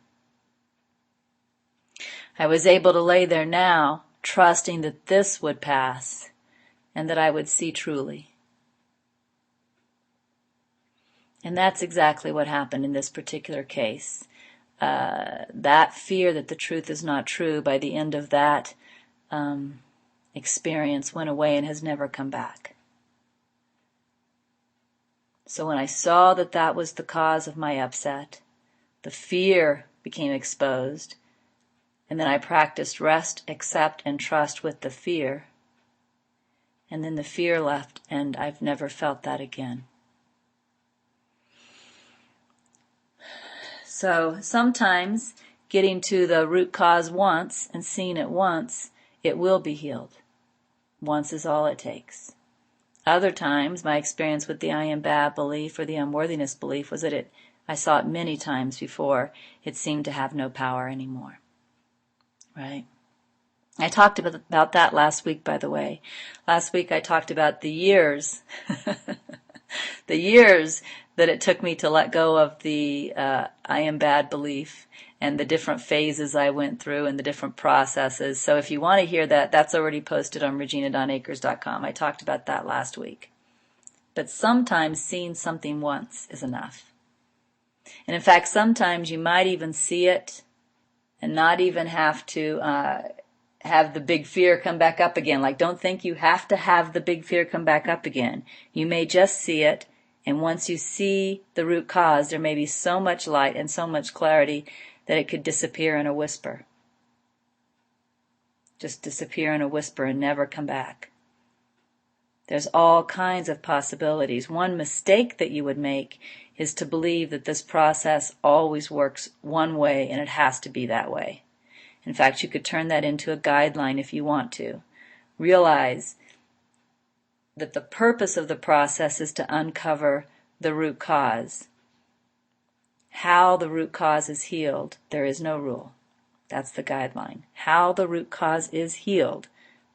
I was able to lay there now, trusting that this would pass and that I would see truly. And that's exactly what happened in this particular case. That fear that the truth is not true, by the end of that experience, went away and has never come back. So when I saw that that was the cause of my upset, the fear became exposed, and then I practiced rest, accept, and trust with the fear. And then the fear left, and I've never felt that again. So sometimes getting to the root cause once and seeing it once, it will be healed. Once is all it takes. Other times, my experience with the I am bad belief or the unworthiness belief was that I saw it many times before it seemed to have no power anymore. Right? I talked about that last week, by the way. Last week I talked about the years, the years that it took me to let go of the I am bad belief and the different phases I went through and the different processes. So if you want to hear that, that's already posted on regina.akers.com. I talked about that last week. But sometimes seeing something once is enough. And in fact, sometimes you might even see it and not even have to have the big fear come back up again. Like, don't think you have to have the big fear come back up again. You may just see it, and once you see the root cause, there may be so much light and so much clarity that it could disappear in a whisper. Just disappear in a whisper and never come back. There's all kinds of possibilities. One mistake that you would make is to believe that this process always works one way and it has to be that way. In fact, you could turn that into a guideline if you want to. Realize that the purpose of the process is to uncover the root cause. How the root cause is healed, there is no rule. That's the guideline. How the root cause is healed, ...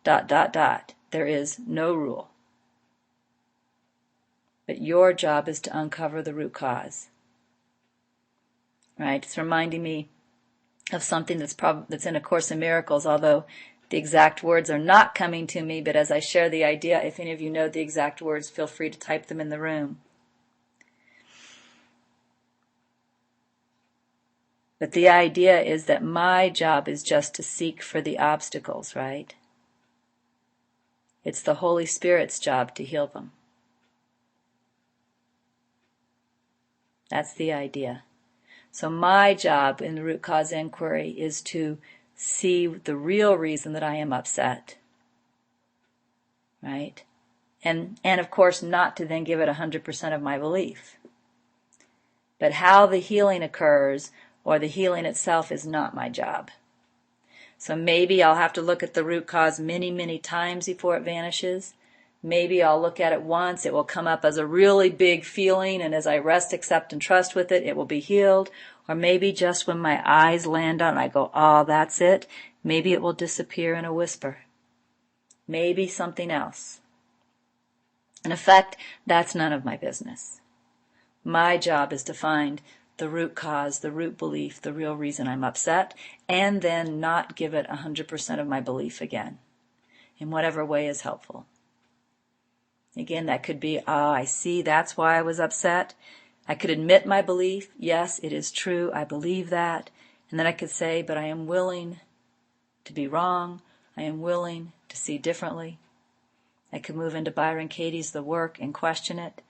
There is no rule. But your job is to uncover the root cause. Right? It's reminding me of something that's in A Course in Miracles, although The exact words are not coming to me, but as I share the idea, if any of you know the exact words, feel free to type them in the room. But the idea is that my job is just to seek for the obstacles, right? It's the Holy Spirit's job to heal them. That's the idea. So my job in the root cause inquiry is to see the real reason that I am upset, right? And of course not to then give it 100% of my belief. But how the healing occurs or the healing itself is not my job. So maybe I'll have to look at the root cause many, many times before it vanishes. Maybe I'll look at it once, it will come up as a really big feeling, and as I rest, accept, and trust with it, it will be healed. Or maybe just when my eyes land on it, I go, oh, that's it. Maybe it will disappear in a whisper. Maybe something else. In effect, that's none of my business. My job is to find the root cause, the root belief, the real reason I'm upset, and then not give it 100% of my belief again, in whatever way is helpful. Again, that could be, I see, that's why I was upset. I could admit my belief. Yes, it is true. I believe that. And then I could say, but I am willing to be wrong. I am willing to see differently. I could move into Byron Katie's The Work and question it.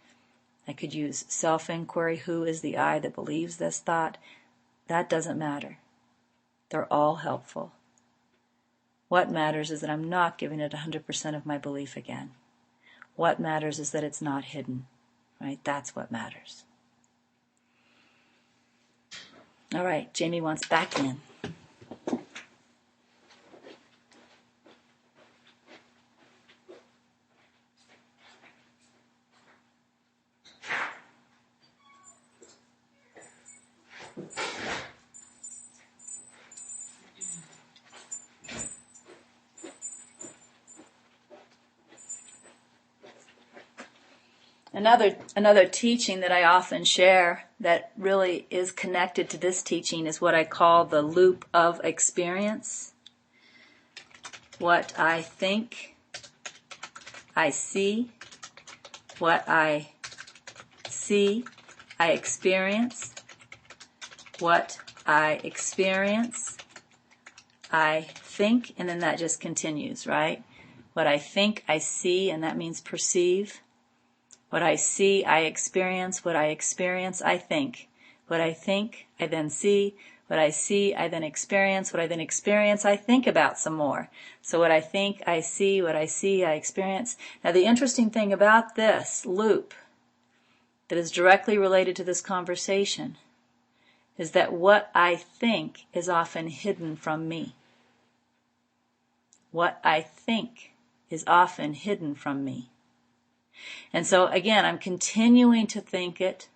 I could use self-inquiry. Who is the I that believes this thought? That doesn't matter. They're all helpful. What matters is that I'm not giving it 100% of my belief again. What matters is that it's not hidden, right? That's what matters. All right, Jamie wants back in. Another teaching that I often share that really is connected to this teaching is what I call the loop of experience. What I think, I see. What I see, I experience. What I experience, I think, and then that just continues, right? What I think, I see, and that means perceive. What I see, I experience. What I experience, I think. What I think, I then see. What I see, I then experience. What I then experience, I think about some more. So what I think, I see. What I see, I experience. Now the interesting thing about this loop that is directly related to this conversation is that what I think is often hidden from me. What I think is often hidden from me. And so again, I'm continuing to think it,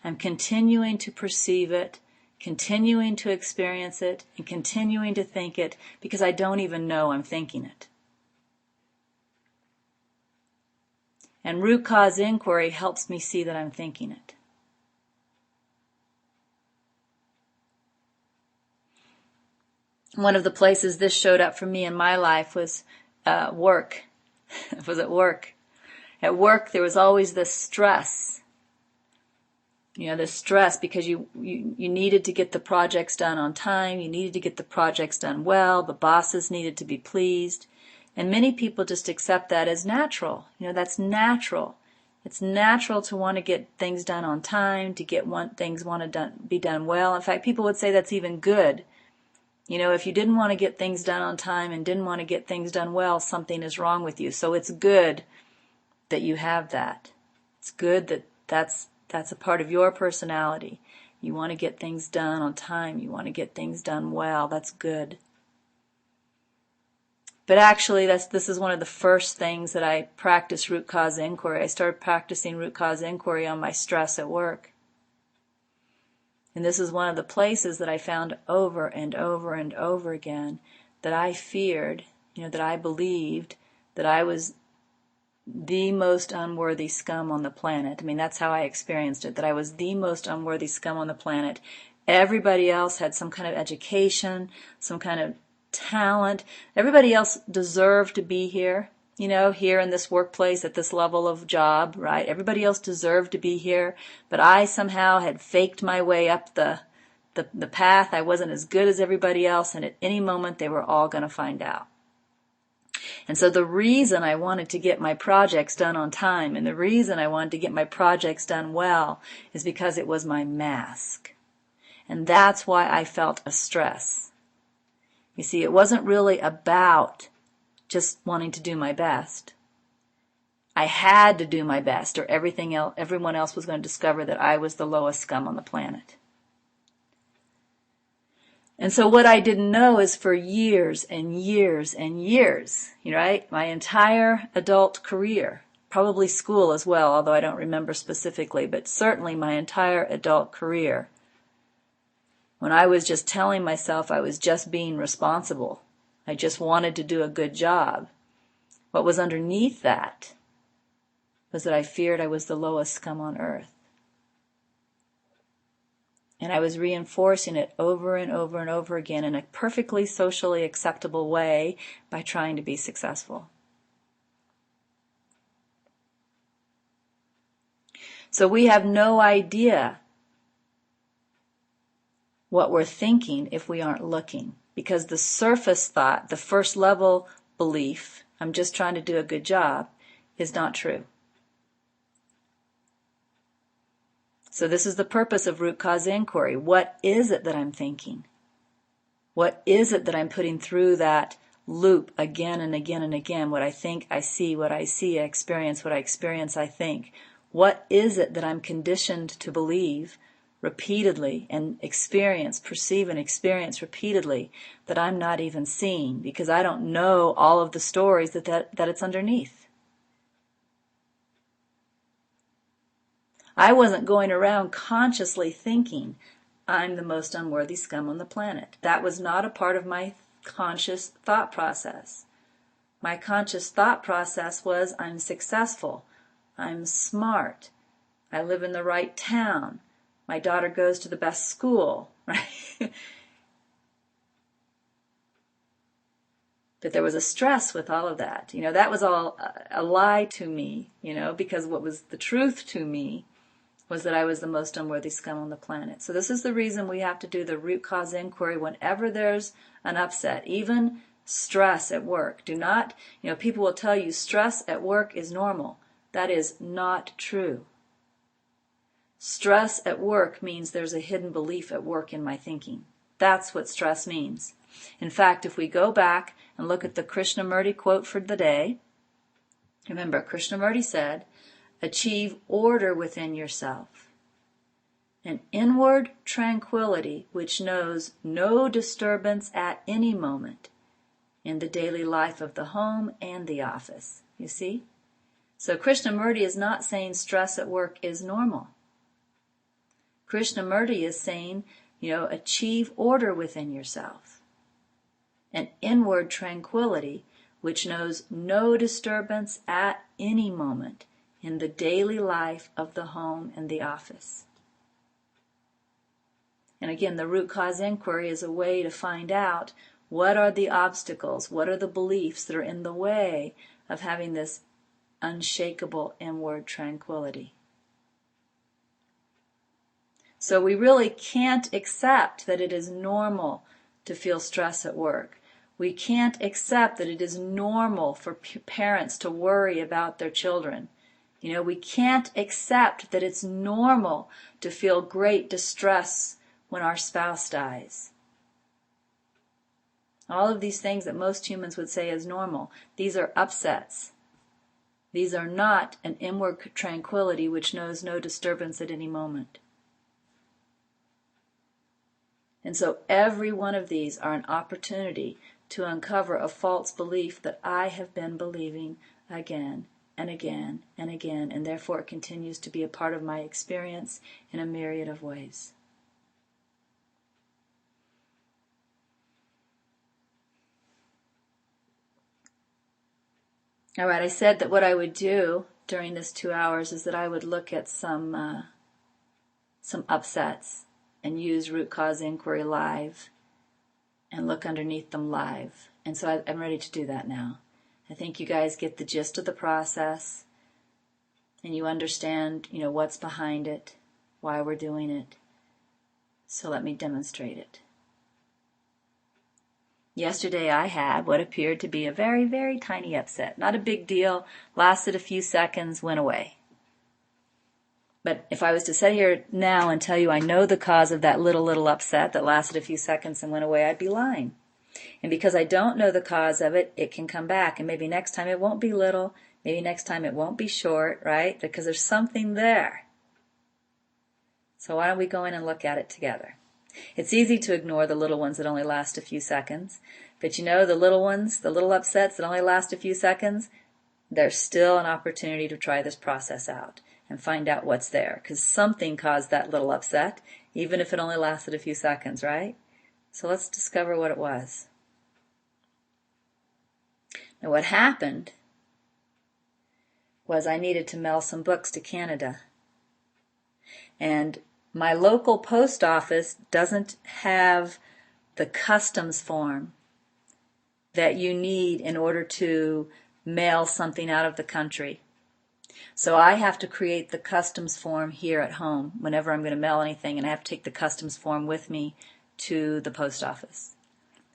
I'm continuing to perceive it, continuing to experience it, and continuing to think it because I don't even know I'm thinking it. And root cause inquiry helps me see that I'm thinking it. One of the places this showed up for me in my life was work. It was at work. At work, there was always this stress. This stress because you needed to get the projects done on time. You needed to get the projects done well. The bosses needed to be pleased. And many people just accept that as natural. That's natural. It's natural to want to get things done on time, to things want to be done well. In fact, people would say that's even good. If you didn't want to get things done on time and didn't want to get things done well, something is wrong with you. So it's good that you have that. It's good that that's a part of your personality. You want to get things done on time. You want to get things done well. That's good. But actually, this is one of the first things that I practiced root cause inquiry. I started practicing root cause inquiry on my stress at work. And this is one of the places that I found over and over and over again that I feared, that I believed that I was the most unworthy scum on the planet. That's how I experienced it, that I was the most unworthy scum on the planet. Everybody else had some kind of education, some kind of talent. Everybody else deserved to be here, here in this workplace at this level of job, right? Everybody else deserved to be here, but I somehow had faked my way up the path. I wasn't as good as everybody else, and at any moment they were all going to find out. And so the reason I wanted to get my projects done on time and the reason I wanted to get my projects done well is because it was my mask. And that's why I felt a stress. You see, it wasn't really about just wanting to do my best. I had to do my best or everyone else was going to discover that I was the lowest scum on the planet. And so what I didn't know is for years and years and years, right? My entire adult career, probably school as well, although I don't remember specifically, but certainly my entire adult career, when I was just telling myself I was just being responsible, I just wanted to do a good job, what was underneath that was that I feared I was the lowest scum on earth. And I was reinforcing it over and over and over again in a perfectly socially acceptable way by trying to be successful. So we have no idea what we're thinking if we aren't looking, because the surface thought, the first level belief, I'm just trying to do a good job, is not true. So this is the purpose of root cause inquiry. What is it that I'm thinking? What is it that I'm putting through that loop again and again and again? What I think, I see. What I see, I experience. What I experience, I think. What is it that I'm conditioned to believe repeatedly and perceive and experience repeatedly that I'm not even seeing because I don't know all of the stories that it's underneath? I wasn't going around consciously thinking, I'm the most unworthy scum on the planet. That was not a part of my conscious thought process. My conscious thought process was, I'm successful, I'm smart, I live in the right town, my daughter goes to the best school, right? But there was a stress with all of that. That was all a lie to me, because what was the truth to me was that I was the most unworthy scum on the planet. So this is the reason we have to do the root cause inquiry whenever there's an upset, even stress at work. Do not, people will tell you stress at work is normal. That is not true. Stress at work means there's a hidden belief at work in my thinking. That's what stress means. In fact, if we go back and look at the Krishnamurti quote for the day, remember Krishnamurti said, achieve order within yourself, an inward tranquility which knows no disturbance at any moment in the daily life of the home and the office. You see? So Krishnamurti is not saying stress at work is normal. Krishnamurti is saying, achieve order within yourself, an inward tranquility which knows no disturbance at any moment in the daily life of the home and the office. And again, the root cause inquiry is a way to find out what are the obstacles, what are the beliefs that are in the way of having this unshakable inward tranquility. So we really can't accept that it is normal to feel stress at work. We can't accept that it is normal for parents to worry about their children. We can't accept that it's normal to feel great distress when our spouse dies. All of these things that most humans would say is normal, these are upsets. These are not an inward tranquility which knows no disturbance at any moment. And so every one of these are an opportunity to uncover a false belief that I have been believing again and again and again, and therefore it continues to be a part of my experience in a myriad of ways. All right, I said that what I would do during this 2 hours is that I would look at some upsets and use root cause inquiry live and look underneath them live. And so I'm ready to do that now. I think you guys get the gist of the process and you understand, what's behind it, why we're doing it. So let me demonstrate it. Yesterday I had what appeared to be a very, very tiny upset. Not a big deal, lasted a few seconds, went away. But if I was to sit here now and tell you I know the cause of that little upset that lasted a few seconds and went away, I'd be lying. And because I don't know the cause of it, it can come back. And maybe next time it won't be little. Maybe next time it won't be short, right? Because there's something there. So why don't we go in and look at it together? It's easy to ignore the little ones that only last a few seconds. But the little ones, the little upsets that only last a few seconds, there's still an opportunity to try this process out and find out what's there. Because something caused that little upset, even if it only lasted a few seconds, right? So let's discover what it was. Now what happened was I needed to mail some books to Canada. And my local post office doesn't have the customs form that you need in order to mail something out of the country. So I have to create the customs form here at home whenever I'm going to mail anything, and I have to take the customs form with me to the post office.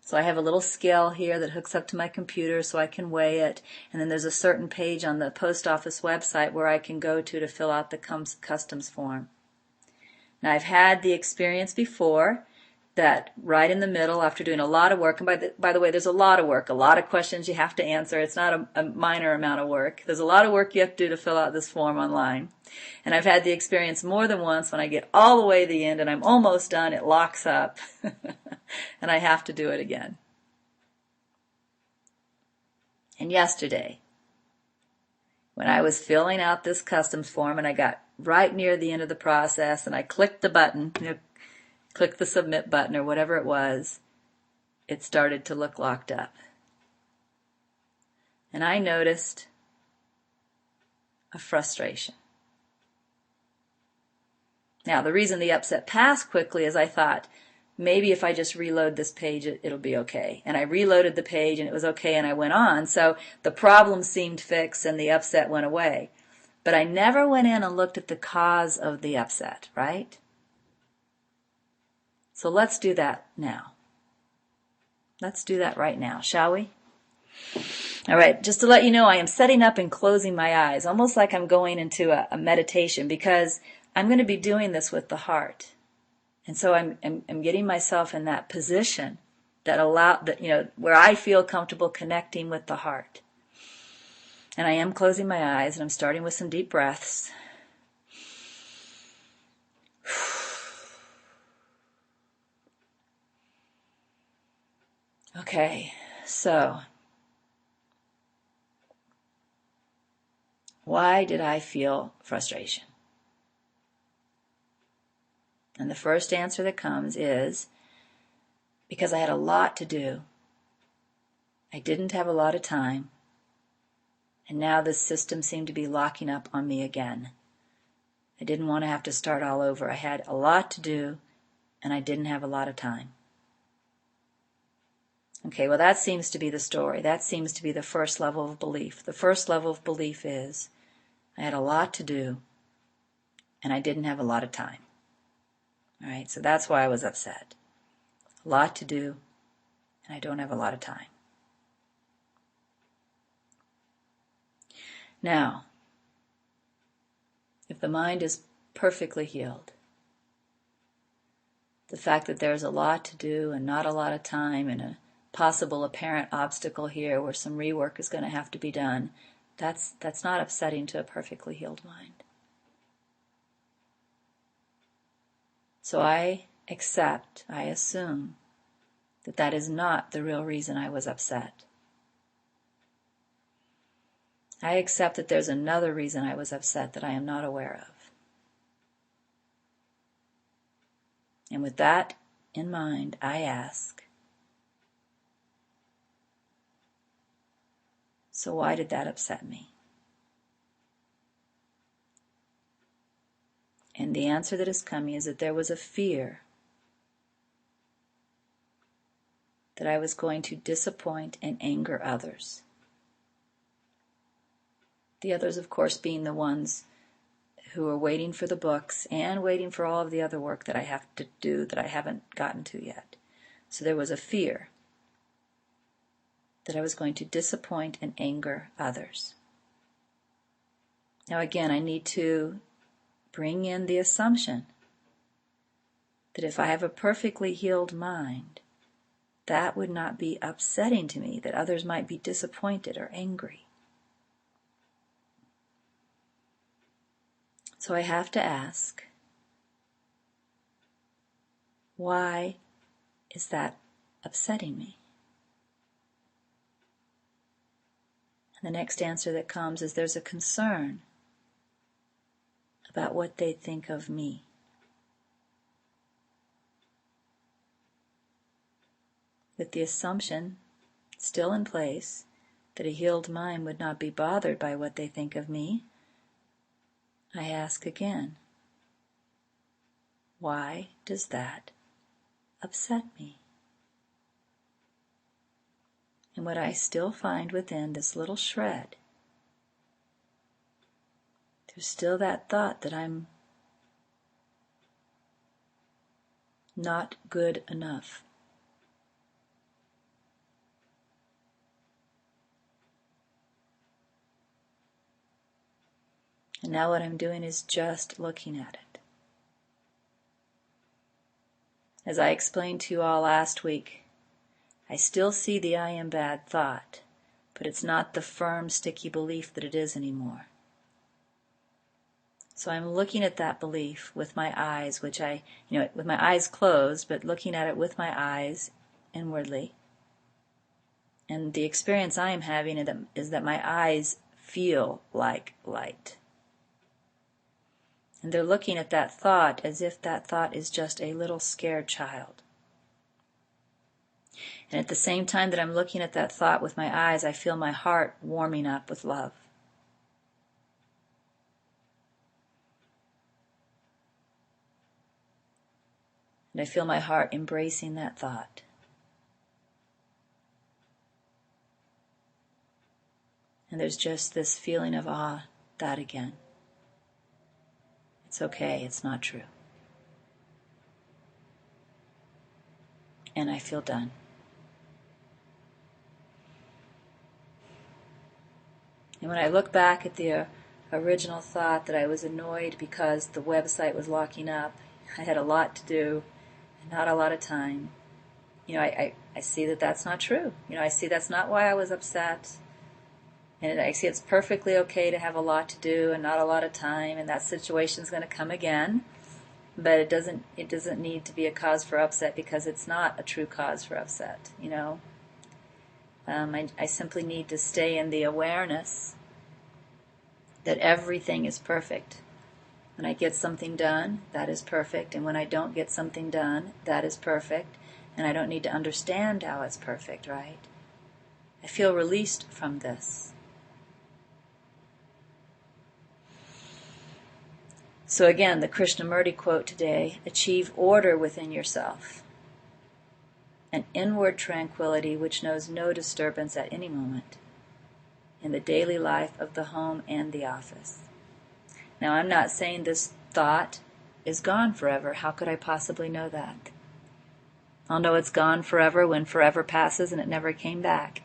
So I have a little scale here that hooks up to my computer so I can weigh it, and then there's a certain page on the post office website where I can go to fill out the customs form. Now I've had the experience before that right in the middle, after doing a lot of work, and by the way, there's a lot of work, a lot of questions you have to answer. It's not a minor amount of work. There's a lot of work you have to do to fill out this form online. And I've had the experience more than once when I get all the way to the end and I'm almost done, it locks up, and I have to do it again. And yesterday, when I was filling out this customs form and I got right near the end of the process and I clicked the button, click the submit button or whatever it was, it started to look locked up. And I noticed a frustration. Now, the reason the upset passed quickly is I thought, maybe if I just reload this page, it'll be okay. And I reloaded the page and it was okay and I went on. So the problem seemed fixed and the upset went away. But I never went in and looked at the cause of the upset, right? So let's do that now. Let's do that right now, shall we? All right, just to let you know, I am setting up and closing my eyes, almost like I'm going into a meditation, because I'm going to be doing this with the heart. And so I'm getting myself in that position where I feel comfortable connecting with the heart. And I am closing my eyes, and I'm starting with some deep breaths. Okay, so why did I feel frustration? And the first answer that comes is because I had a lot to do. I didn't have a lot of time. And now this system seemed to be locking up on me again. I didn't want to have to start all over. I had a lot to do, and I didn't have a lot of time. Okay, well, that seems to be the story. That seems to be the first level of belief. The first level of belief is I had a lot to do, and I didn't have a lot of time. All right, so that's why I was upset. A lot to do, and I don't have a lot of time. Now, if the mind is perfectly healed, the fact that there's a lot to do and not a lot of time and a possible apparent obstacle here where some rework is going to have to be done, that's not upsetting to a perfectly healed mind. So I assume that is not the real reason I was upset. I accept that there's another reason I was upset that I am not aware of. And with that in mind, I ask, so why did that upset me? And the answer that is coming is that there was a fear that I was going to disappoint and anger others. The others, of course, being the ones who are waiting for the books and waiting for all of the other work that I have to do that I haven't gotten to yet. So there was a fear that I was going to disappoint and anger others. Now again, I need to bring in the assumption that if I have a perfectly healed mind, that would not be upsetting to me, that others might be disappointed or angry. So I have to ask, why is that upsetting me? And the next answer that comes is there's a concern about what they think of me. With the assumption still in place that a healed mind would not be bothered by what they think of me, I ask again, why does that upset me? And what I still find within this little shred, there's still that thought that I'm not good enough. And now what I'm doing is just looking at it. As I explained to you all last week, I still see the I am bad thought, but it's not the firm, sticky belief that it is anymore. So I'm looking at that belief with my eyes, with my eyes closed, but looking at it with my eyes inwardly. And the experience I am having is that my eyes feel like light. And they're looking at that thought as if that thought is just a little scared child. And at the same time that I'm looking at that thought with my eyes, I feel my heart warming up with love. And I feel my heart embracing that thought. And there's just this feeling of, that again. It's okay, it's not true. And I feel done. And when I look back at the original thought that I was annoyed because the website was locking up, I had a lot to do and not a lot of time, I see that that's not true. I see that's not why I was upset. And I see it's perfectly okay to have a lot to do and not a lot of time, and that situation's going to come again. But it doesn't need to be a cause for upset because it's not a true cause for upset. I simply need to stay in the awareness that everything is perfect. When I get something done, that is perfect. And when I don't get something done, that is perfect. And I don't need to understand how it's perfect, right? I feel released from this. So again, the Krishnamurti quote today, achieve order within yourself, an inward tranquility which knows no disturbance at any moment in the daily life of the home and the office. Now, I'm not saying this thought is gone forever. How could I possibly know that? I'll know it's gone forever when forever passes and it never came back.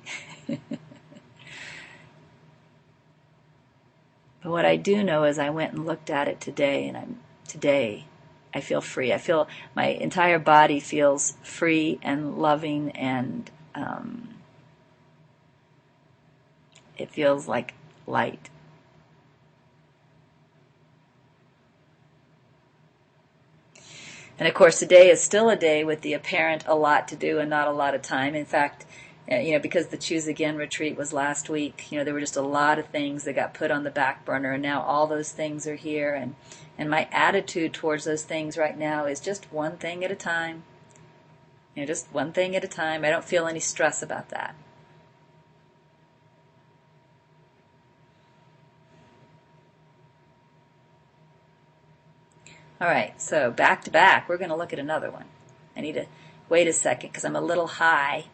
But what I do know is I went and looked at it today, and today I feel free. I feel my entire body feels free and loving, and it feels like light. And of course, today is still a day with the apparent a lot to do and not a lot of time. In fact, because the Choose Again retreat was last week, there were just a lot of things that got put on the back burner, and now all those things are here. And my attitude towards those things right now is just one thing at a time. Just one thing at a time. I don't feel any stress about that. All right, so back to back, we're going to look at another one. I need to wait a second, because I'm a little high.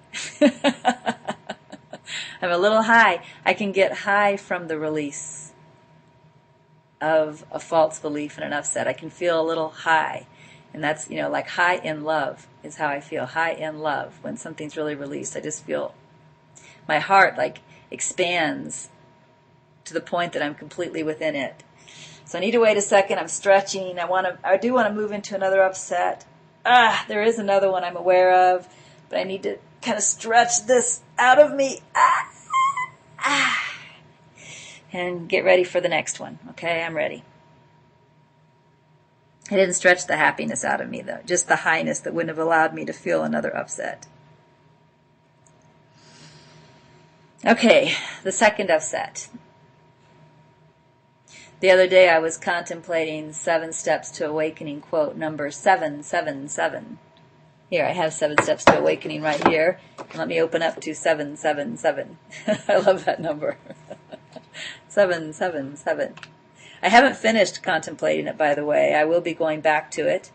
I'm a little high. I can get high from the release of a false belief and an upset. I can feel a little high. And that's, like high in love is how I feel. High in love. When something's really released, I just feel my heart like expands to the point that I'm completely within it. So I need to wait a second. I'm stretching. I do want to move into another upset. There is another one I'm aware of, but I need to kind of stretch this out of me. And get ready for the next one. Okay, I'm ready. I didn't stretch the happiness out of me, though. Just the highness that wouldn't have allowed me to feel another upset. Okay, the second upset. The other day I was contemplating 7 Steps to Awakening, quote number 777. Here, I have 7 Steps to Awakening right here. Let me open up to 777. I love that number. 777. I haven't finished contemplating it, by the way. I will be going back to it.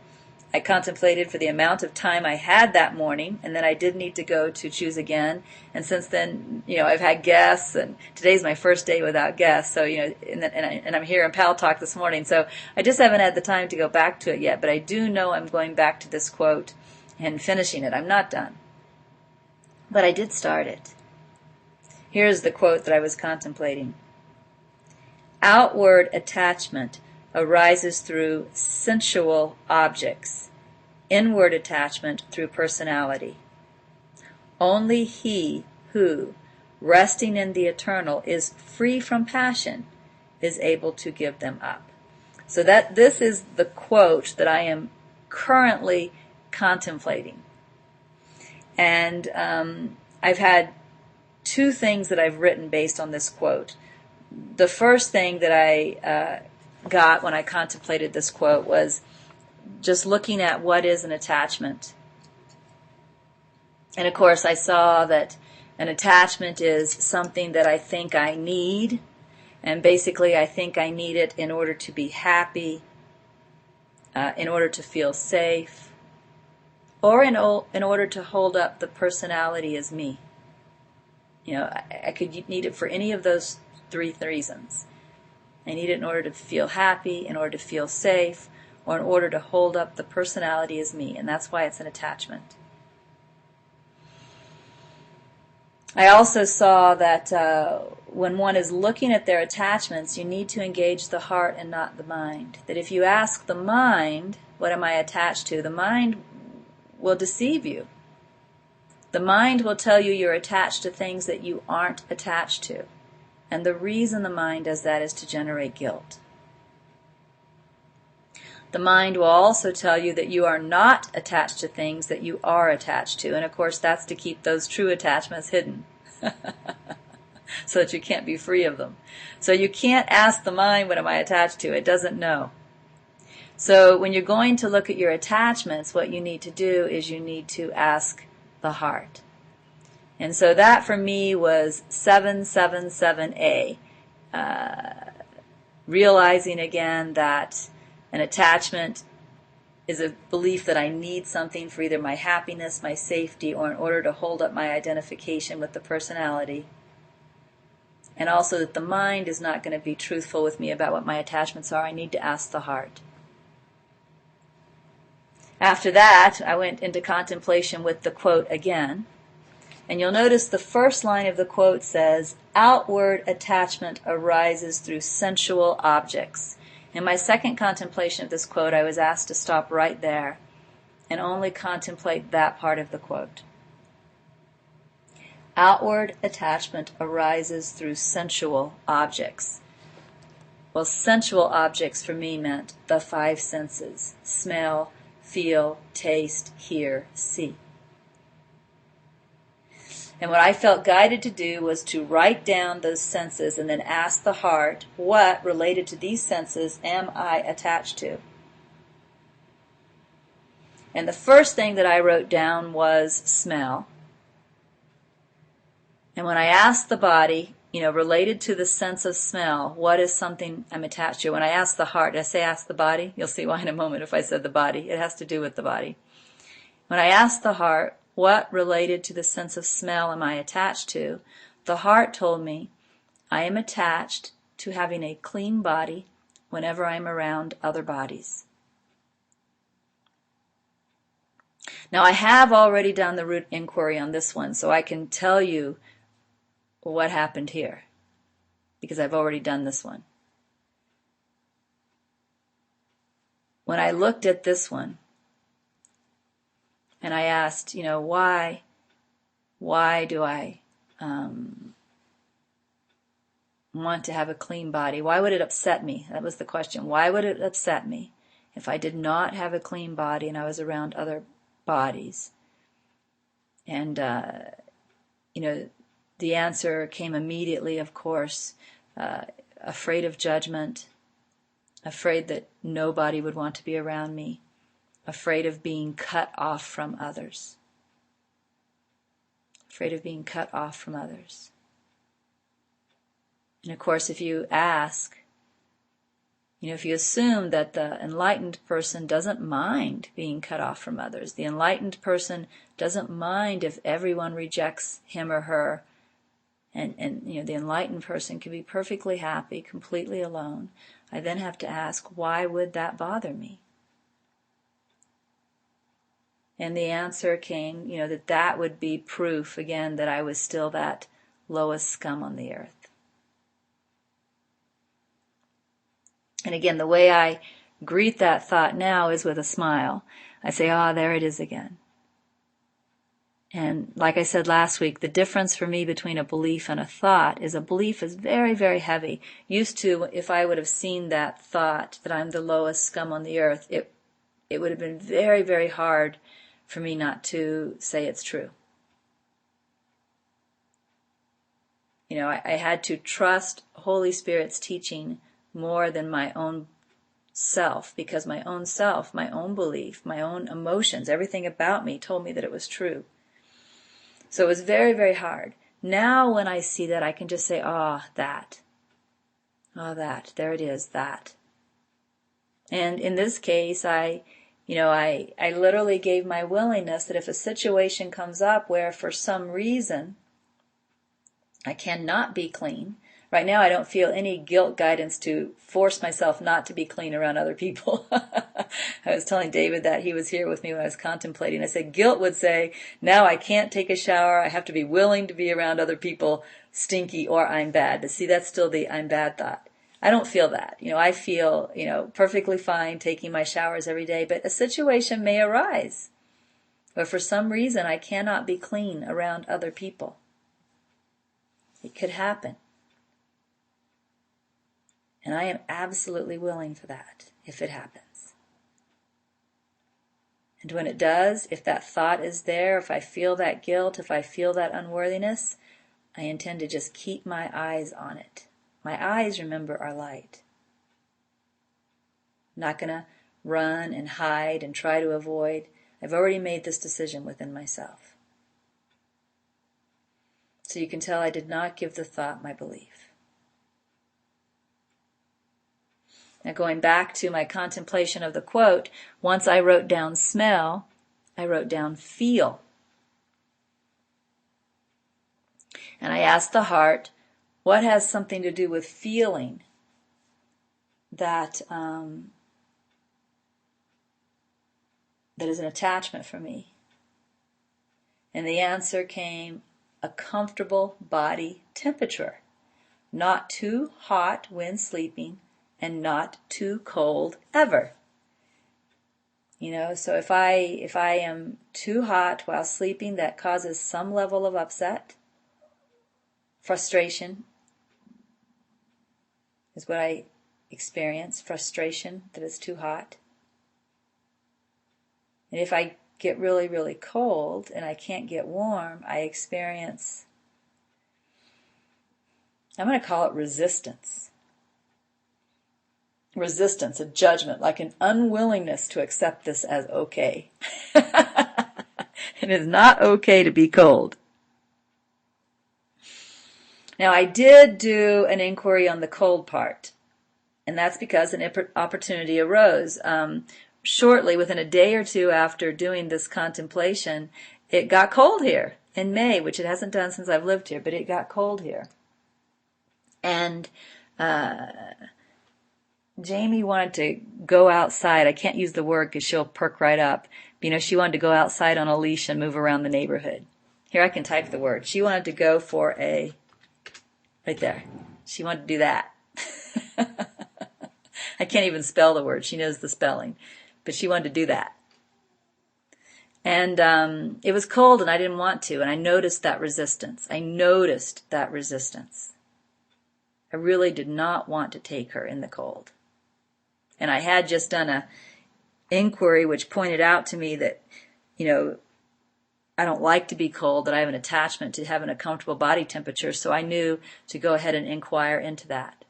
I contemplated for the amount of time I had that morning, and then I did need to go to choose again. And since then, I've had guests, and today's my first day without guests. So, and I'm here in Pal Talk this morning. So I just haven't had the time to go back to it yet. But I do know I'm going back to this quote and finishing it. I'm not done. But I did start it. Here's the quote that I was contemplating. Outward attachment arises through sensual objects, inward attachment through personality. Only he who, resting in the eternal, is free from passion, is able to give them up. So this is the quote that I am currently contemplating. And I've had 2 things that I've written based on this quote. The first thing that I got when I contemplated this quote was just looking at what is an attachment. And of course I saw that an attachment is something that I think I need, and basically I think I need it in order to be happy, in order to feel safe, or in order to hold up the personality as me. I could need it for any of those 3 reasons. I need it in order to feel happy, in order to feel safe, or in order to hold up the personality as me, and that's why it's an attachment. I also saw that when one is looking at their attachments, you need to engage the heart and not the mind. That if you ask the mind, what am I attached to, the mind will deceive you. The mind will tell you you're attached to things that you aren't attached to. And the reason the mind does that is to generate guilt. The mind will also tell you that you are not attached to things that you are attached to. And of course, that's to keep those true attachments hidden. So that you can't be free of them. So you can't ask the mind, what am I attached to? It doesn't know. So when you're going to look at your attachments, what you need to do is you need to ask the heart. And so that for me was 777A. Realizing again that an attachment is a belief that I need something for either my happiness, my safety, or in order to hold up my identification with the personality. And also that the mind is not going to be truthful with me about what my attachments are. I need to ask the heart. After that, I went into contemplation with the quote again. And you'll notice the first line of the quote says, outward attachment arises through sensual objects. In my second contemplation of this quote, I was asked to stop right there and only contemplate that part of the quote. Outward attachment arises through sensual objects. Well, sensual objects for me meant the 5 senses: smell, feel, taste, hear, see. And what I felt guided to do was to write down those senses and then ask the heart, what related to these senses am I attached to? And the first thing that I wrote down was smell. And when I asked the body, related to the sense of smell, what is something I'm attached to? When I asked the heart, did I say ask the body? You'll see why in a moment if I said the body. It has to do with the body. When I asked the heart, what related to the sense of smell am I attached to, the heart told me, I am attached to having a clean body whenever I'm around other bodies. Now, I have already done the root inquiry on this one, so I can tell you what happened here, because I've already done this one. When I looked at this one, and I asked, why do I want to have a clean body? Why would it upset me? That was the question. Why would it upset me if I did not have a clean body and I was around other bodies? And, the answer came immediately, of course, afraid of judgment, afraid that nobody would want to be around me, afraid of being cut off from others. Afraid of being cut off from others. And of course, if you ask, if you assume that the enlightened person doesn't mind being cut off from others, the enlightened person doesn't mind if everyone rejects him or her, and the enlightened person can be perfectly happy, completely alone, I then have to ask, why would that bother me? And the answer came, that would be proof, again, that I was still that lowest scum on the earth. And again, the way I greet that thought now is with a smile. I say, there it is again. And like I said last week, the difference for me between a belief and a thought is a belief is very, very heavy. Used to, if I would have seen that thought that I'm the lowest scum on the earth, it would have been very, very hard for me not to say it's true. I had to trust Holy Spirit's teaching more than my own self, because my own self, my own belief, my own emotions, everything about me told me that it was true. So it was very, very hard. Now when I see that, I can just say, that. There it is, that. And in this case, I literally gave my willingness that if a situation comes up where for some reason I cannot be clean, right now I don't feel any guilt guidance to force myself not to be clean around other people. I was telling David that he was here with me when I was contemplating. I said, guilt would say, now I can't take a shower. I have to be willing to be around other people stinky or I'm bad. But see, that's still the I'm bad thought. I don't feel that. I feel, perfectly fine taking my showers every day, but a situation may arise where for some reason I cannot be clean around other people. It could happen. And I am absolutely willing for that if it happens. And when it does, if that thought is there, if I feel that guilt, if I feel that unworthiness, I intend to just keep my eyes on it. My eyes, remember, are light. I'm not going to run and hide and try to avoid. I've already made this decision within myself. So you can tell I did not give the thought my belief. Now going back to my contemplation of the quote, once I wrote down smell, I wrote down feel. And I asked the heart, what has something to do with feeling that that is an attachment for me? And the answer came, a comfortable body temperature. Not too hot when sleeping and not too cold ever. So if I am too hot while sleeping, that causes some level of upset. Frustration is what I experience. Frustration that it's too hot. And if I get really, really cold and I can't get warm, I experience, I'm going to call it resistance. Resistance, a judgment, like an unwillingness to accept this as okay. It is not okay to be cold. Now, I did do an inquiry on the cold part, and that's because an opportunity arose. shortly, within a day or two after doing this contemplation, it got cold here in May, which it hasn't done since I've lived here, but it got cold here. And Jamie wanted to go outside. I can't use the word because she'll perk right up. She wanted to go outside on a leash and move around the neighborhood. Here, I can type the word. She wanted to go for right there. She wanted to do that. I can't even spell the word. She knows the spelling. But she wanted to do that. And it was cold and I didn't want to. And I noticed that resistance. I really did not want to take her in the cold. And I had just done a inquiry which pointed out to me that, I don't like to be cold, that I have an attachment to having a comfortable body temperature, so I knew to go ahead and inquire into that.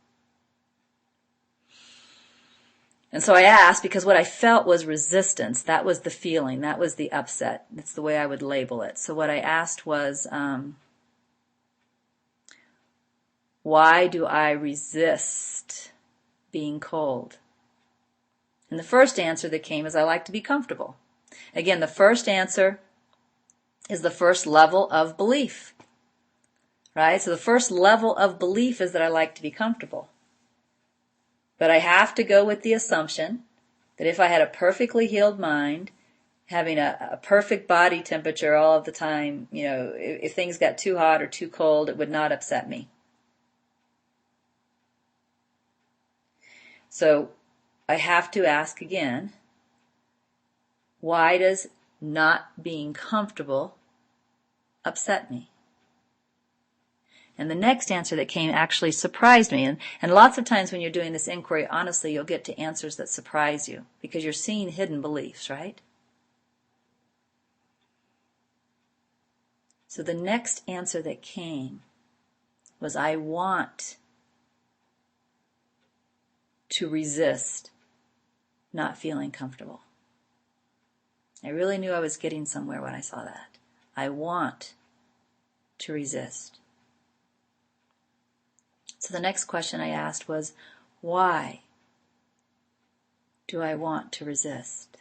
And so I asked because what I felt was resistance. That was the feeling. That was the upset. That's the way I would label it. So what I asked was, why do I resist being cold? And the first answer that came is I like to be comfortable. Again, the first answer is the first level of belief, right? So the first level of belief is that I like to be comfortable. But I have to go with the assumption that if I had a perfectly healed mind, having a perfect body temperature all of the time, if things got too hot or too cold, it would not upset me. So I have to ask again, why does not being comfortable upset me? And the next answer that came actually surprised me. And lots of times when you're doing this inquiry, honestly, you'll get to answers that surprise you because you're seeing hidden beliefs, right? So the next answer that came was, I want to resist not feeling comfortable. I really knew I was getting somewhere when I saw that. I want to resist. So the next question I asked was, why do I want to resist?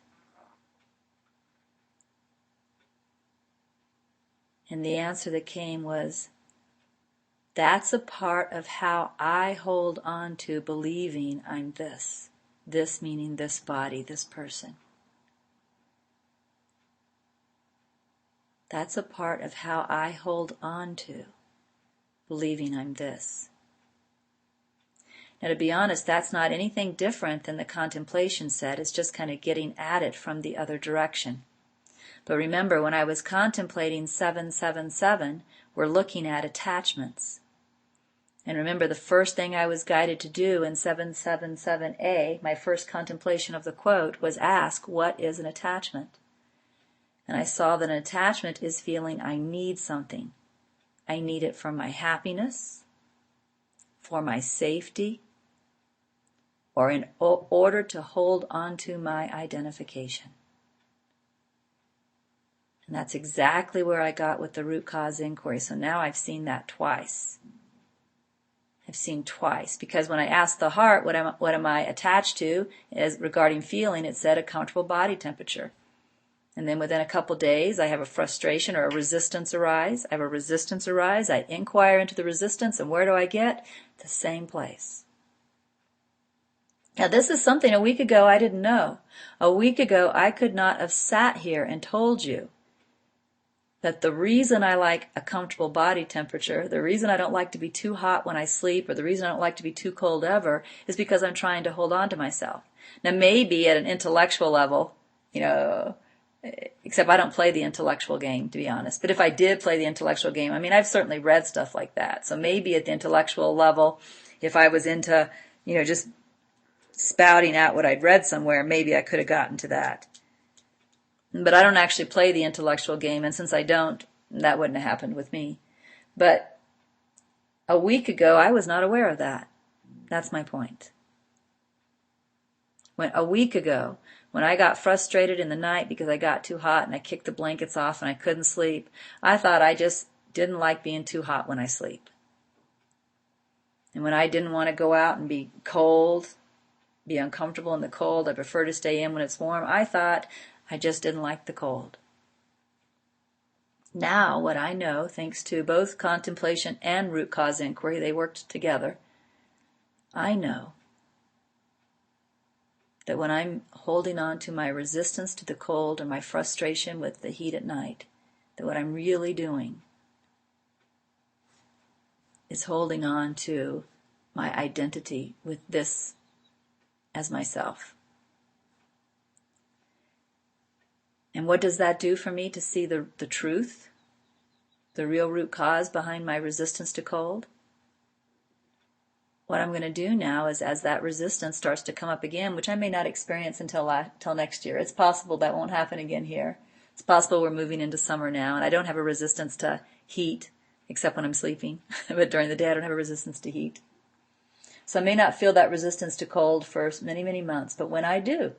And the answer that came was, that's a part of how I hold on to believing I'm this. This meaning this body, this person. That's a part of how I hold on to believing I'm this. Now, to be honest, that's not anything different than the contemplation said. It's just kind of getting at it from the other direction. But remember, when I was contemplating 777, we're looking at attachments. And remember, the first thing I was guided to do in 777A, my first contemplation of the quote, was ask, what is an attachment? And I saw that an attachment is feeling I need something. I need it for my happiness, for my safety, or in order to hold on to my identification. And that's exactly where I got with the root cause inquiry. So now I've seen that twice. I've seen twice. Because when I asked the heart, what am I attached to, as regarding feeling, it said a comfortable body temperature. And then within a couple days, I have a frustration or a resistance arise. I have a resistance arise. I inquire into the resistance, and where do I get? The same place. Now, this is something a week ago I didn't know. A week ago, I could not have sat here and told you that the reason I like a comfortable body temperature, the reason I don't like to be too hot when I sleep, or the reason I don't like to be too cold ever, is because I'm trying to hold on to myself. Now, maybe at an intellectual level, except I don't play the intellectual game, to be honest. But if I did play the intellectual game, I've certainly read stuff like that. So maybe at the intellectual level, if I was into, just spouting out what I'd read somewhere, maybe I could have gotten to that. But I don't actually play the intellectual game, and since I don't, that wouldn't have happened with me. But a week ago, I was not aware of that. That's my point. A week ago, when I got frustrated in the night because I got too hot and I kicked the blankets off and I couldn't sleep, I thought I just didn't like being too hot when I sleep. And when I didn't want to go out and be cold, be uncomfortable in the cold. I prefer to stay in when it's warm. I thought I just didn't like the cold. Now, what I know, thanks to both contemplation and root cause inquiry, they worked together, I know that when I'm holding on to my resistance to the cold or my frustration with the heat at night, that what I'm really doing is holding on to my identity with this as myself. And what does that do for me to see the truth, the real root cause behind my resistance to cold? What I'm going to do now is, as that resistance starts to come up again, which I may not experience until next year. It's possible that won't happen again here. It's possible we're moving into summer now, and I don't have a resistance to heat, except when I'm sleeping. But during the day, I don't have a resistance to heat. So I may not feel that resistance to cold for many, many months, but when I do,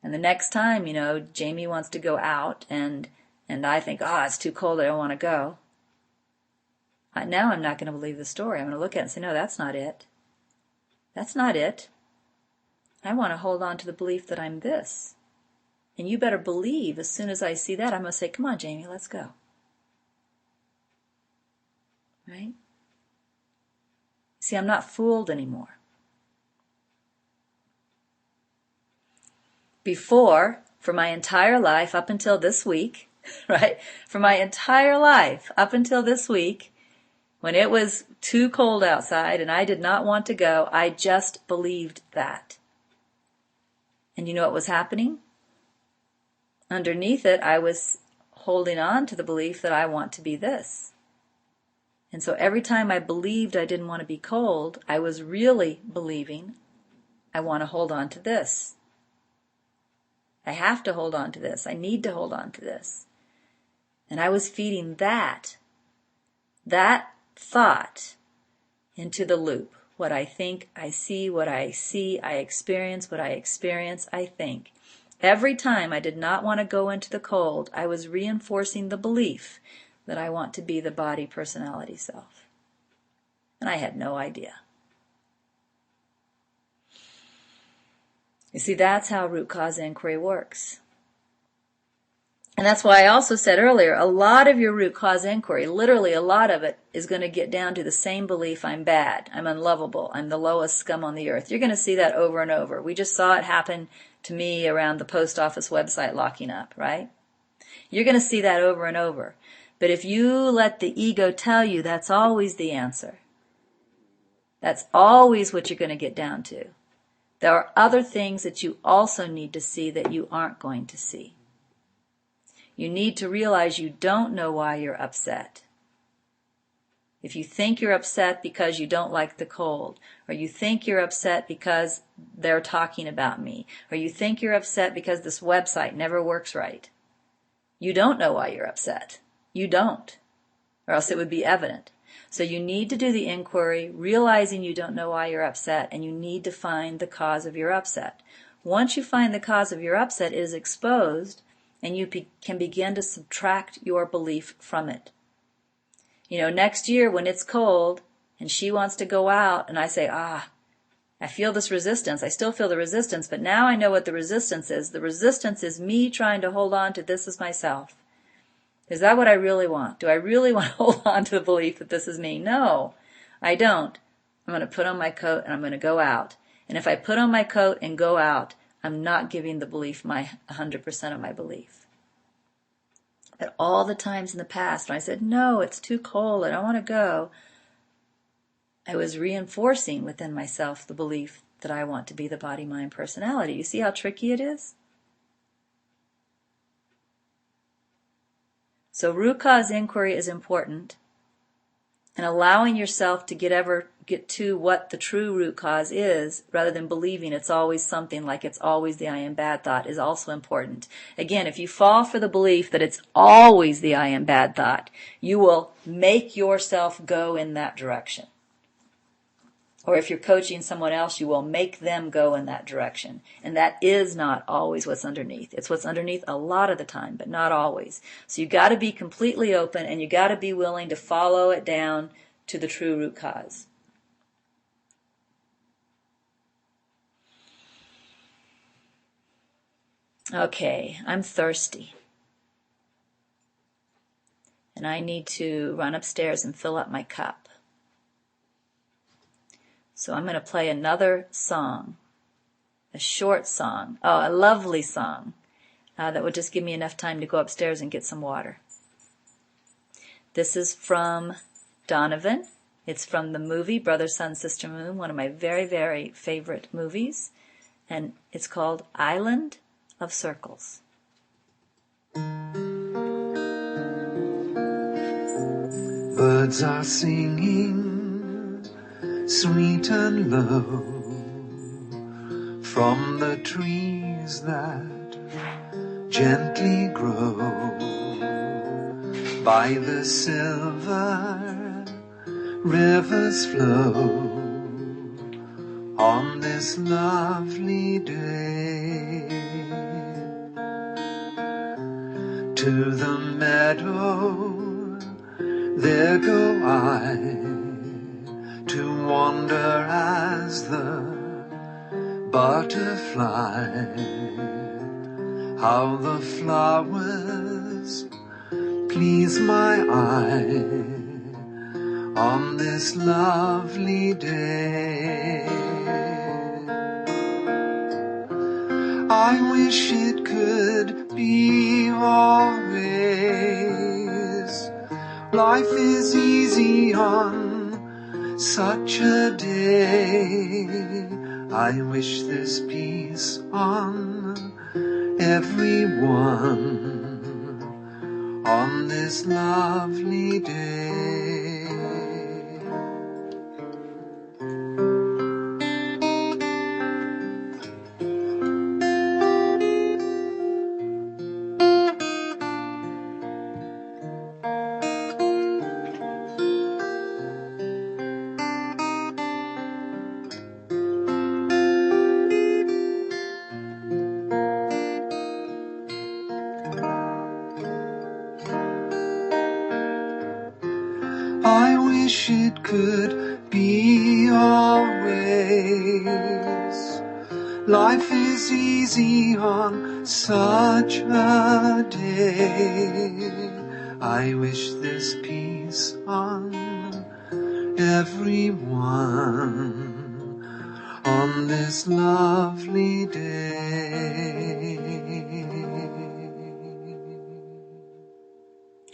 and the next time, Jamie wants to go out, and I think, it's too cold, I don't want to go. Now I'm not going to believe the story. I'm going to look at it and say, no, that's not it. That's not it. I want to hold on to the belief that I'm this. And you better believe as soon as I see that, I'm going to say, come on, Jamie, let's go. Right? See, I'm not fooled anymore. Before, for my entire life, up until this week, right? For my entire life, up until this week, when it was too cold outside and I did not want to go, I just believed that. And you know what was happening? Underneath it, I was holding on to the belief that I want to be this. And so every time I believed I didn't want to be cold, I was really believing I want to hold on to this. I have to hold on to this. I need to hold on to this. And I was feeding that thought into the loop. What I think, I see. What I see, I experience. What I experience, I think. Every time I did not want to go into the cold, I was reinforcing the belief that I want to be the body, personality, self. And I had no idea. You see, that's how root cause inquiry works. And that's why I also said earlier, a lot of your root cause inquiry, literally a lot of it, is going to get down to the same belief: I'm bad, I'm unlovable, I'm the lowest scum on the earth. You're going to see that over and over. We just saw it happen to me around the post office website locking up, right? You're going to see that over and over. But if you let the ego tell you that's always the answer, that's always what you're going to get down to, there are other things that you also need to see that you aren't going to see. You need to realize you don't know why you're upset. If you think you're upset because you don't like the cold, or you think you're upset because they're talking about me, or you think you're upset because this website never works right, you don't know why you're upset. You don't, or else it would be evident. So you need to do the inquiry, realizing you don't know why you're upset, and you need to find the cause of your upset. Once you find the cause of your upset, it is exposed, and you can begin to subtract your belief from it. Next year when it's cold and she wants to go out and I say, I feel this resistance. I still feel the resistance, but now I know what the resistance is. The resistance is me trying to hold on to this as myself. Is that what I really want? Do I really want to hold on to the belief that this is me? No, I don't. I'm going to put on my coat and I'm going to go out. And if I put on my coat and go out, I'm not giving the belief my 100% of my belief. But all the times in the past when I said, no, it's too cold, I don't want to go, I was reinforcing within myself the belief that I want to be the body, mind, personality. You see how tricky it is? So root cause inquiry is important, and allowing yourself to get to what the true root cause is, rather than believing it's always something like it's always the I am bad thought, is also important. Again, if you fall for the belief that it's always the I am bad thought, you will make yourself go in that direction. Or if you're coaching someone else, you will make them go in that direction. And that is not always what's underneath. It's what's underneath a lot of the time, but not always. So you got to be completely open, and you got to be willing to follow it down to the true root cause. Okay, I'm thirsty. And I need to run upstairs and fill up my cup. So I'm going to play another song, a short song, a lovely song that would just give me enough time to go upstairs and get some water. This is from Donovan. It's from the movie Brother, Sun, Sister, Moon, one of my very, very favorite movies. And it's called Island of Circles. Birds are singing sweet and low from the trees that gently grow by the silver rivers flow on this lovely day. To the meadow there go I to wander as the butterfly. How the flowers please my eye on this lovely day. I wish it could be always. Life is easy on such a day. I wish this peace on everyone on this lovely day. I wish it could be always. Life is easy on such a day. I wish this peace on everyone on this lovely day.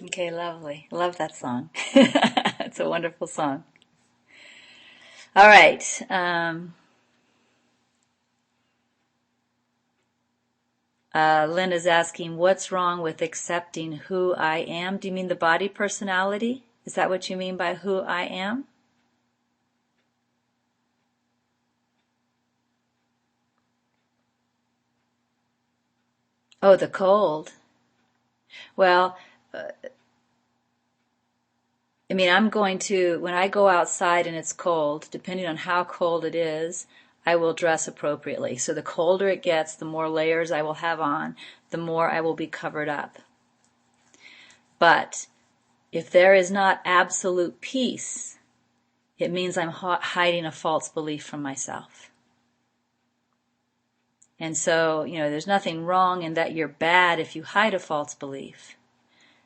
Okay, lovely. Love that song. It's a wonderful song. All right. Lynn is asking, what's wrong with accepting who I am? Do you mean the body personality? Is that what you mean by who I am? Oh, the cold. Well, I'm going to, when I go outside and it's cold, depending on how cold it is, I will dress appropriately. So the colder it gets, the more layers I will have on, the more I will be covered up. But if there is not absolute peace, it means I'm hiding a false belief from myself. And so, there's nothing wrong in that you're bad if you hide a false belief.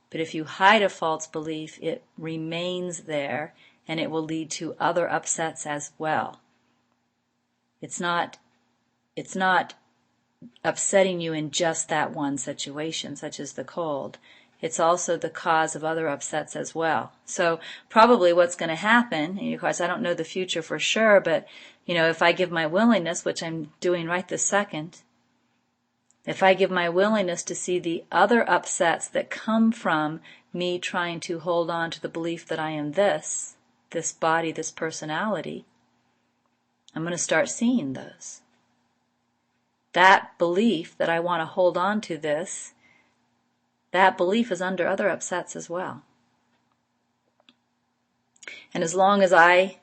But if you hide a false belief, it remains there and it will lead to other upsets as well. It's not upsetting you in just that one situation, such as the cold. It's also the cause of other upsets as well. So probably what's going to happen, and of course I don't know the future for sure, but if I give my willingness, which I'm doing right this second, if I give my willingness to see the other upsets that come from me trying to hold on to the belief that I am this body, this personality, I'm going to start seeing those. That belief that I want to hold on to this, that belief is under other upsets as well. And as long as I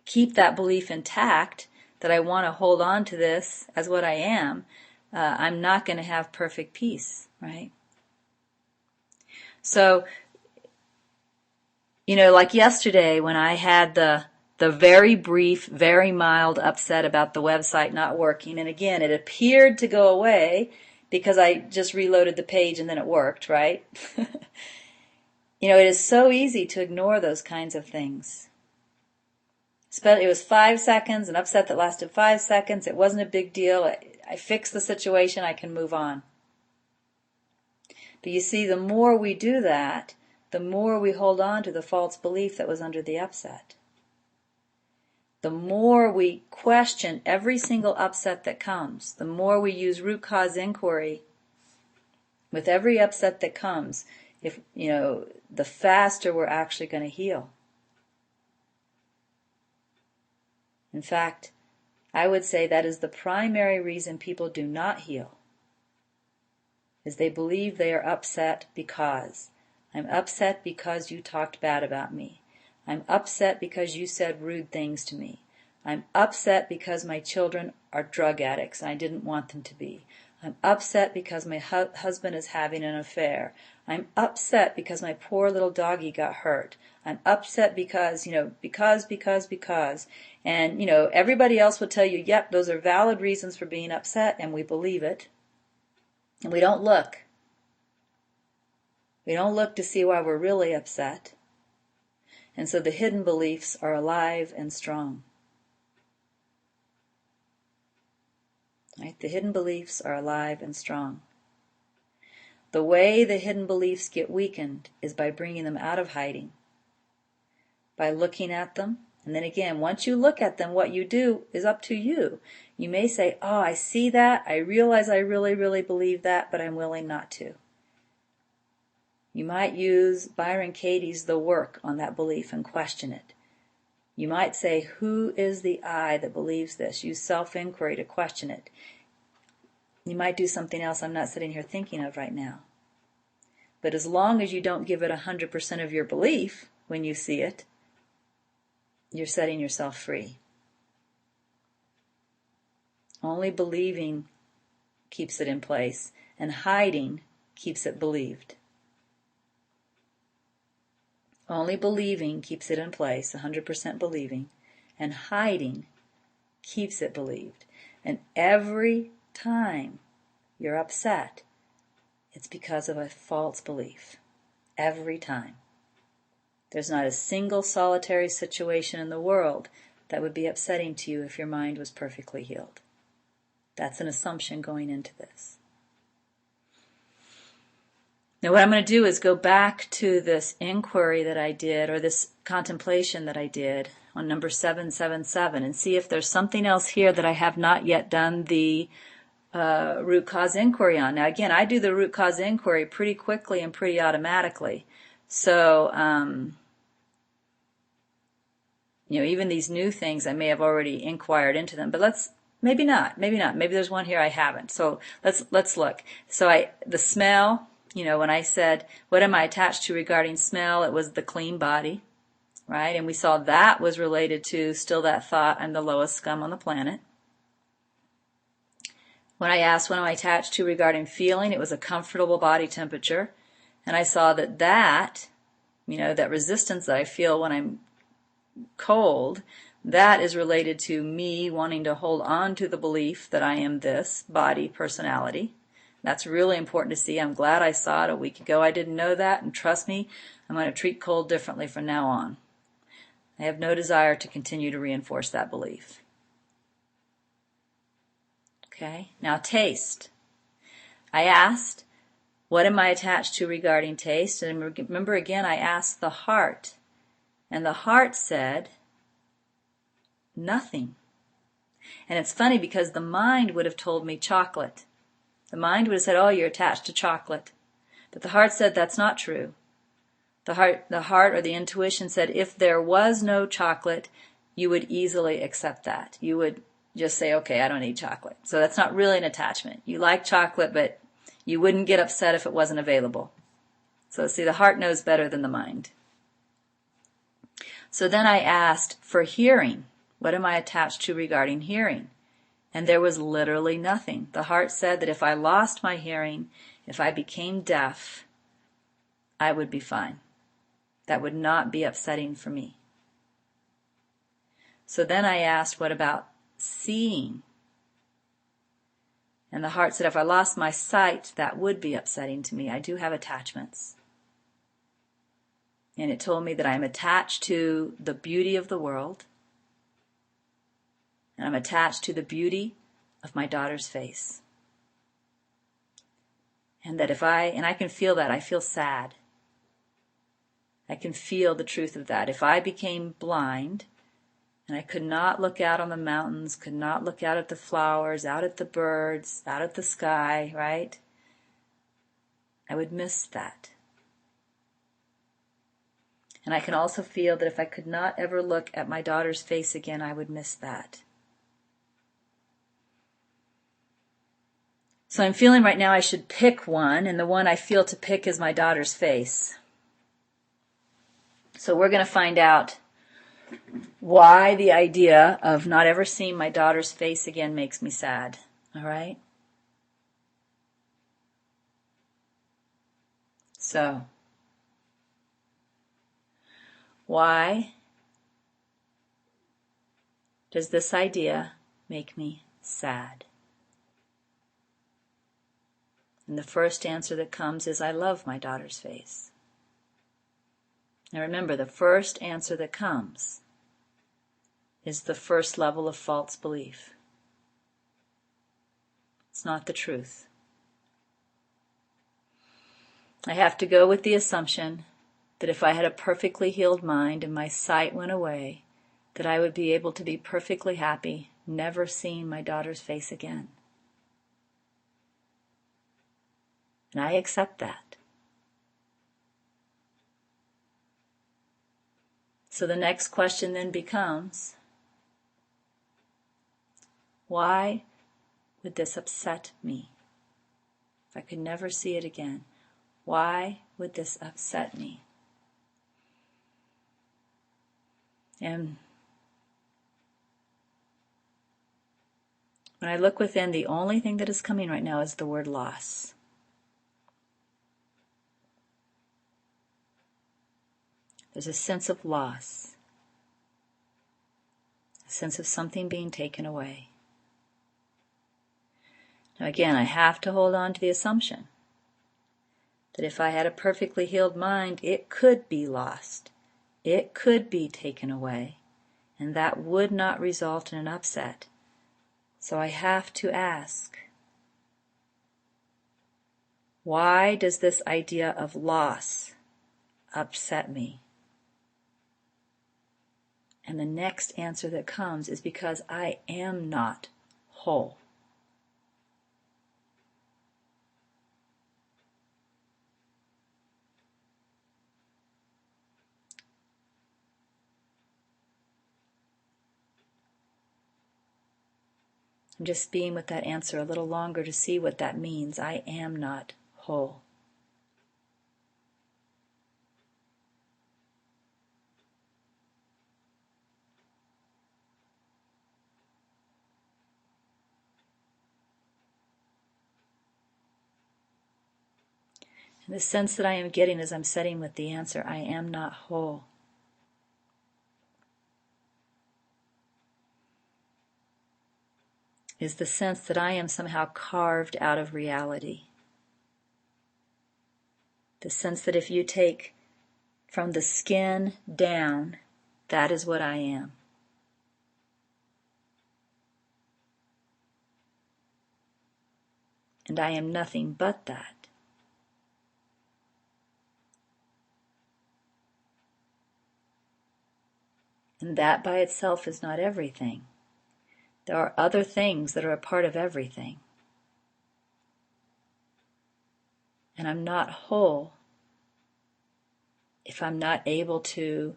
keep that belief intact, that I want to hold on to this as what I am, I'm not going to have perfect peace, right? So, like yesterday when I had the very brief, very mild upset about the website not working, and again, it appeared to go away because I just reloaded the page and then it worked, right? You know, it is so easy to ignore those kinds of things. It was 5 seconds, an upset that lasted 5 seconds. It wasn't a big deal. I fixed the situation. I can move on. But you see, the more we do that, the more we hold on to the false belief that was under the upset. The more we question every single upset that comes, the more we use root cause inquiry with every upset that comes, the faster we're actually going to heal. In fact, I would say that is the primary reason people do not heal, is they believe they are upset because. I'm upset because you talked bad about me. I'm upset because you said rude things to me. I'm upset because my children are drug addicts and I didn't want them to be. I'm upset because my husband is having an affair. I'm upset because my poor little doggy got hurt. I'm upset because. And, everybody else will tell you, yep, those are valid reasons for being upset, and we believe it. And we don't look. We don't look to see why we're really upset. And so the hidden beliefs are alive and strong. Right? The hidden beliefs are alive and strong. The way the hidden beliefs get weakened is by bringing them out of hiding, by looking at them. And then again, once you look at them, what you do is up to you. You may say, oh, I see that. I realize I really, really believe that, but I'm willing not to. You might use Byron Katie's The Work on that belief and question it. You might say, who is the I that believes this? Use self-inquiry to question it. You might do something else I'm not sitting here thinking of right now. But as long as you don't give it 100% of your belief when you see it, you're setting yourself free. Only believing keeps it in place, and hiding keeps it believed. Only believing keeps it in place, 100% believing, and hiding keeps it believed. And every time you're upset, it's because of a false belief. Every time. There's not a single solitary situation in the world that would be upsetting to you if your mind was perfectly healed. That's an assumption going into this. Now what I'm going to do is go back to this inquiry that I did, or this contemplation that I did on number 777, and see if there's something else here that I have not yet done the root cause inquiry on. Now again, I do the root cause inquiry pretty quickly and pretty automatically. So, even these new things, I may have already inquired into them, but maybe not. Maybe there's one here I haven't. So let's look. So the smell, when I said, what am I attached to regarding smell? It was the clean body, right? And we saw that was related to still that thought, I'm the lowest scum on the planet. When I asked, what am I attached to regarding feeling? It was a comfortable body temperature. And I saw that resistance that I feel when I'm cold, that is related to me wanting to hold on to the belief that I am this body personality. That's really important to see. I'm glad I saw it a week ago. I didn't know that, and trust me, I'm going to treat cold differently from now on. I have no desire to continue to reinforce that belief. Okay, now taste. I asked, what am I attached to regarding taste? And remember again, I asked the heart. And the heart said, nothing. And it's funny because the mind would have told me chocolate. The mind would have said, oh, you're attached to chocolate. But the heart said that's not true. The heart or the intuition said if there was no chocolate, you would easily accept that. You would just say, okay, I don't need chocolate. So that's not really an attachment. You like chocolate, but you wouldn't get upset if it wasn't available. So see, the heart knows better than the mind. So then I asked for hearing. What am I attached to regarding hearing? And there was literally nothing. The heart said that if I lost my hearing, if I became deaf, I would be fine. That would not be upsetting for me. So then I asked, what about seeing? And the heart said, if I lost my sight, that would be upsetting to me. I do have attachments. And it told me that I'm attached to the beauty of the world. And I'm attached to the beauty of my daughter's face. And that and I can feel that, I feel sad. I can feel the truth of that. If I became blind, and I could not look out on the mountains, could not look out at the flowers, out at the birds, out at the sky, right? I would miss that. And I can also feel that if I could not ever look at my daughter's face again, I would miss that. So I'm feeling right now I should pick one, and the one I feel to pick is my daughter's face. So we're going to find out why the idea of not ever seeing my daughter's face again makes me sad. All right? So, why does this idea make me sad? And the first answer that comes is I love my daughter's face. Now remember, the first answer that comes is the first level of false belief. It's not the truth. I have to go with the assumption that if I had a perfectly healed mind and my sight went away, that I would be able to be perfectly happy, never seeing my daughter's face again. And I accept that. So the next question then becomes, why would this upset me? If I could never see it again, why would this upset me? And when I look within, the only thing that is coming right now is the word loss. There's a sense of loss, a sense of something being taken away. Now again, I have to hold on to the assumption that if I had a perfectly healed mind, it could be lost. It could be taken away, and that would not result in an upset. So I have to ask, why does this idea of loss upset me? And the next answer that comes is because I am not whole. I'm just being with that answer a little longer to see what that means. I am not whole. And the sense that I am getting as I'm sitting with the answer, I am not whole, is the sense that I am somehow carved out of reality. The sense that if you take from the skin down, that is what I am. And I am nothing but that. And that by itself is not everything. There are other things that are a part of everything. And I'm not whole if I'm not able to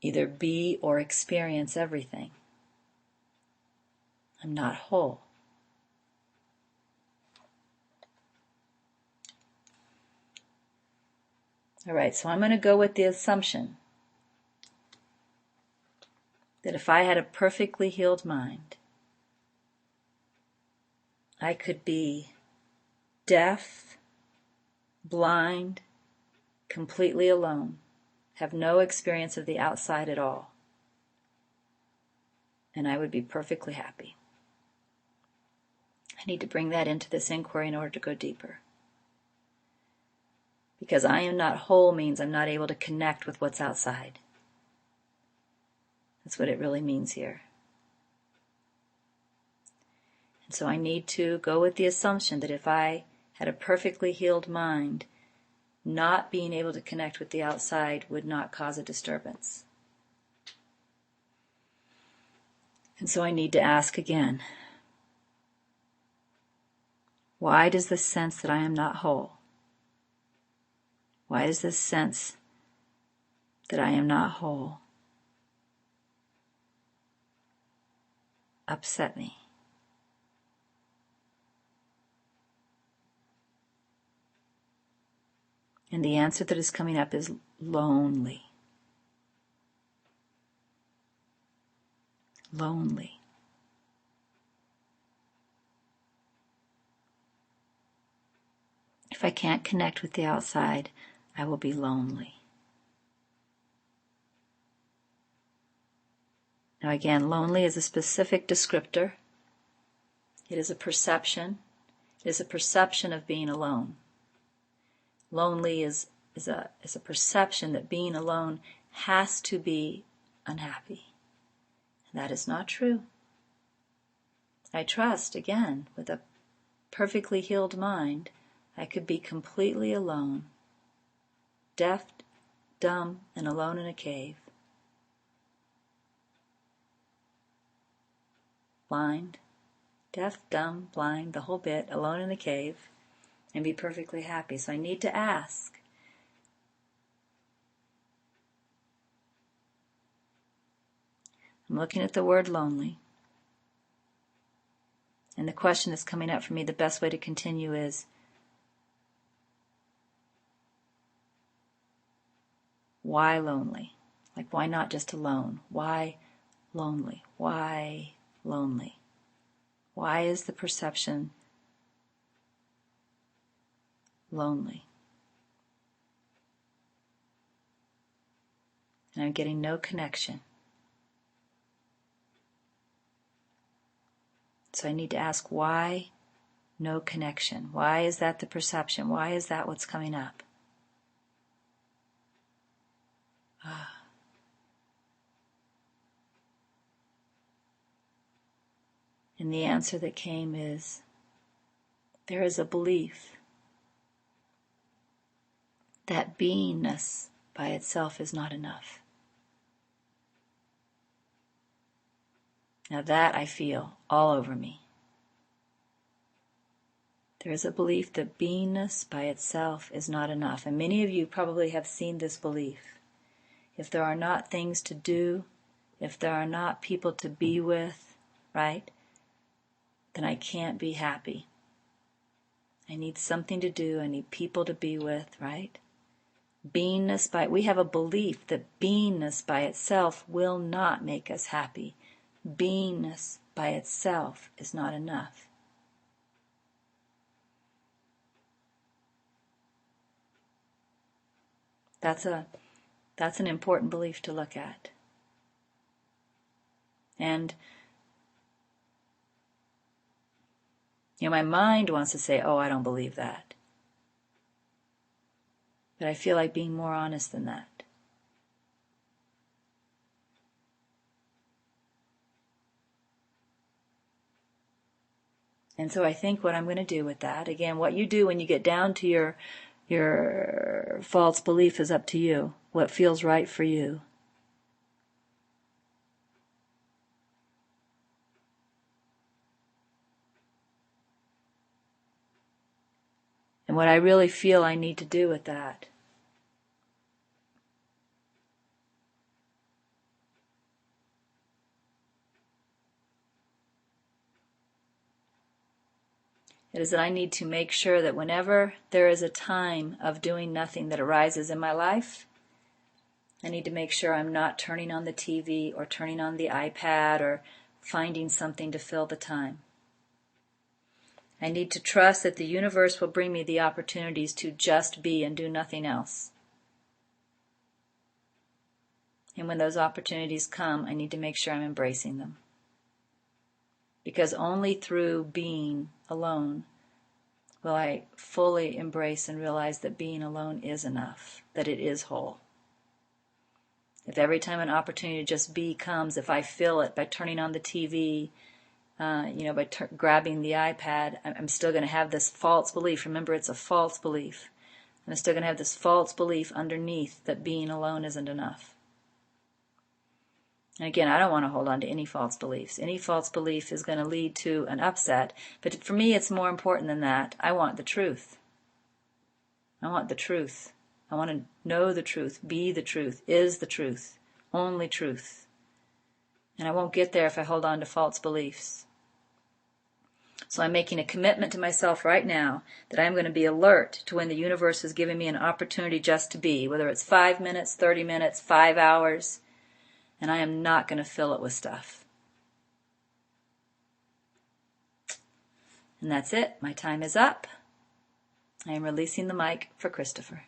either be or experience everything. I'm not whole. All right, so I'm going to go with the assumption that if I had a perfectly healed mind, I could be deaf, blind, completely alone, have no experience of the outside at all, and I would be perfectly happy. I need to bring that into this inquiry in order to go deeper. Because I am not whole means I'm not able to connect with what's outside. That's what it really means here. And so I need to go with the assumption that if I had a perfectly healed mind, not being able to connect with the outside would not cause a disturbance. And so I need to ask again, why does this sense that I am not whole? Why does this sense that I am not whole upset me? And the answer that is coming up is lonely. Lonely. If I can't connect with the outside, I will be lonely. Now again, lonely is a specific descriptor. It is a perception. It is a perception of being alone. Lonely is a perception that being alone has to be unhappy. That is not true. I trust, again, with a perfectly healed mind, I could be completely alone, deaf, dumb, and alone in a cave. Blind, deaf, dumb, blind, the whole bit, alone in a cave, and be perfectly happy. So I need to ask, I'm looking at the word lonely. And the question that's coming up for me, the best way to continue is, why lonely? Like, why not just alone? Why lonely? Why lonely? Why is the perception lonely? And I'm getting no connection. So I need to ask, why no connection? Why is that the perception? Why is that what's coming up? And the answer that came is, there is a belief that beingness by itself is not enough. Now that I feel all over me. There is a belief that beingness by itself is not enough. And many of you probably have seen this belief. If there are not things to do, if there are not people to be with, right, then I can't be happy. I need something to do. I need people to be with, right? We have a belief that beingness by itself will not make us happy. Beingness by itself is not enough. That's an important belief to look at. And my mind wants to say, oh, I don't believe that. But I feel like being more honest than that. And so I think what I'm going to do with that, again, what you do when you get down to your false belief is up to you. What feels right for you. And what I really feel I need to do with that is that I need to make sure that whenever there is a time of doing nothing that arises in my life, I need to make sure I'm not turning on the TV or turning on the iPad or finding something to fill the time. I need to trust that the universe will bring me the opportunities to just be and do nothing else. And when those opportunities come, I need to make sure I'm embracing them. Because only through being alone will I fully embrace and realize that being alone is enough, that it is whole. If every time an opportunity to just be comes, if I feel it by turning on the TV, by grabbing the iPad, I'm still going to have this false belief. Remember, it's a false belief. I'm still going to have this false belief underneath that being alone isn't enough. And again, I don't want to hold on to any false beliefs. Any false belief is going to lead to an upset. But for me, it's more important than that. I want the truth. I want the truth. I want to know the truth, be the truth, is the truth, only truth. And I won't get there if I hold on to false beliefs. So I'm making a commitment to myself right now that I'm going to be alert to when the universe is giving me an opportunity just to be, whether it's 5 minutes, 30 minutes, 5 hours, and I am not going to fill it with stuff. And that's it. My time is up. I am releasing the mic for Christopher.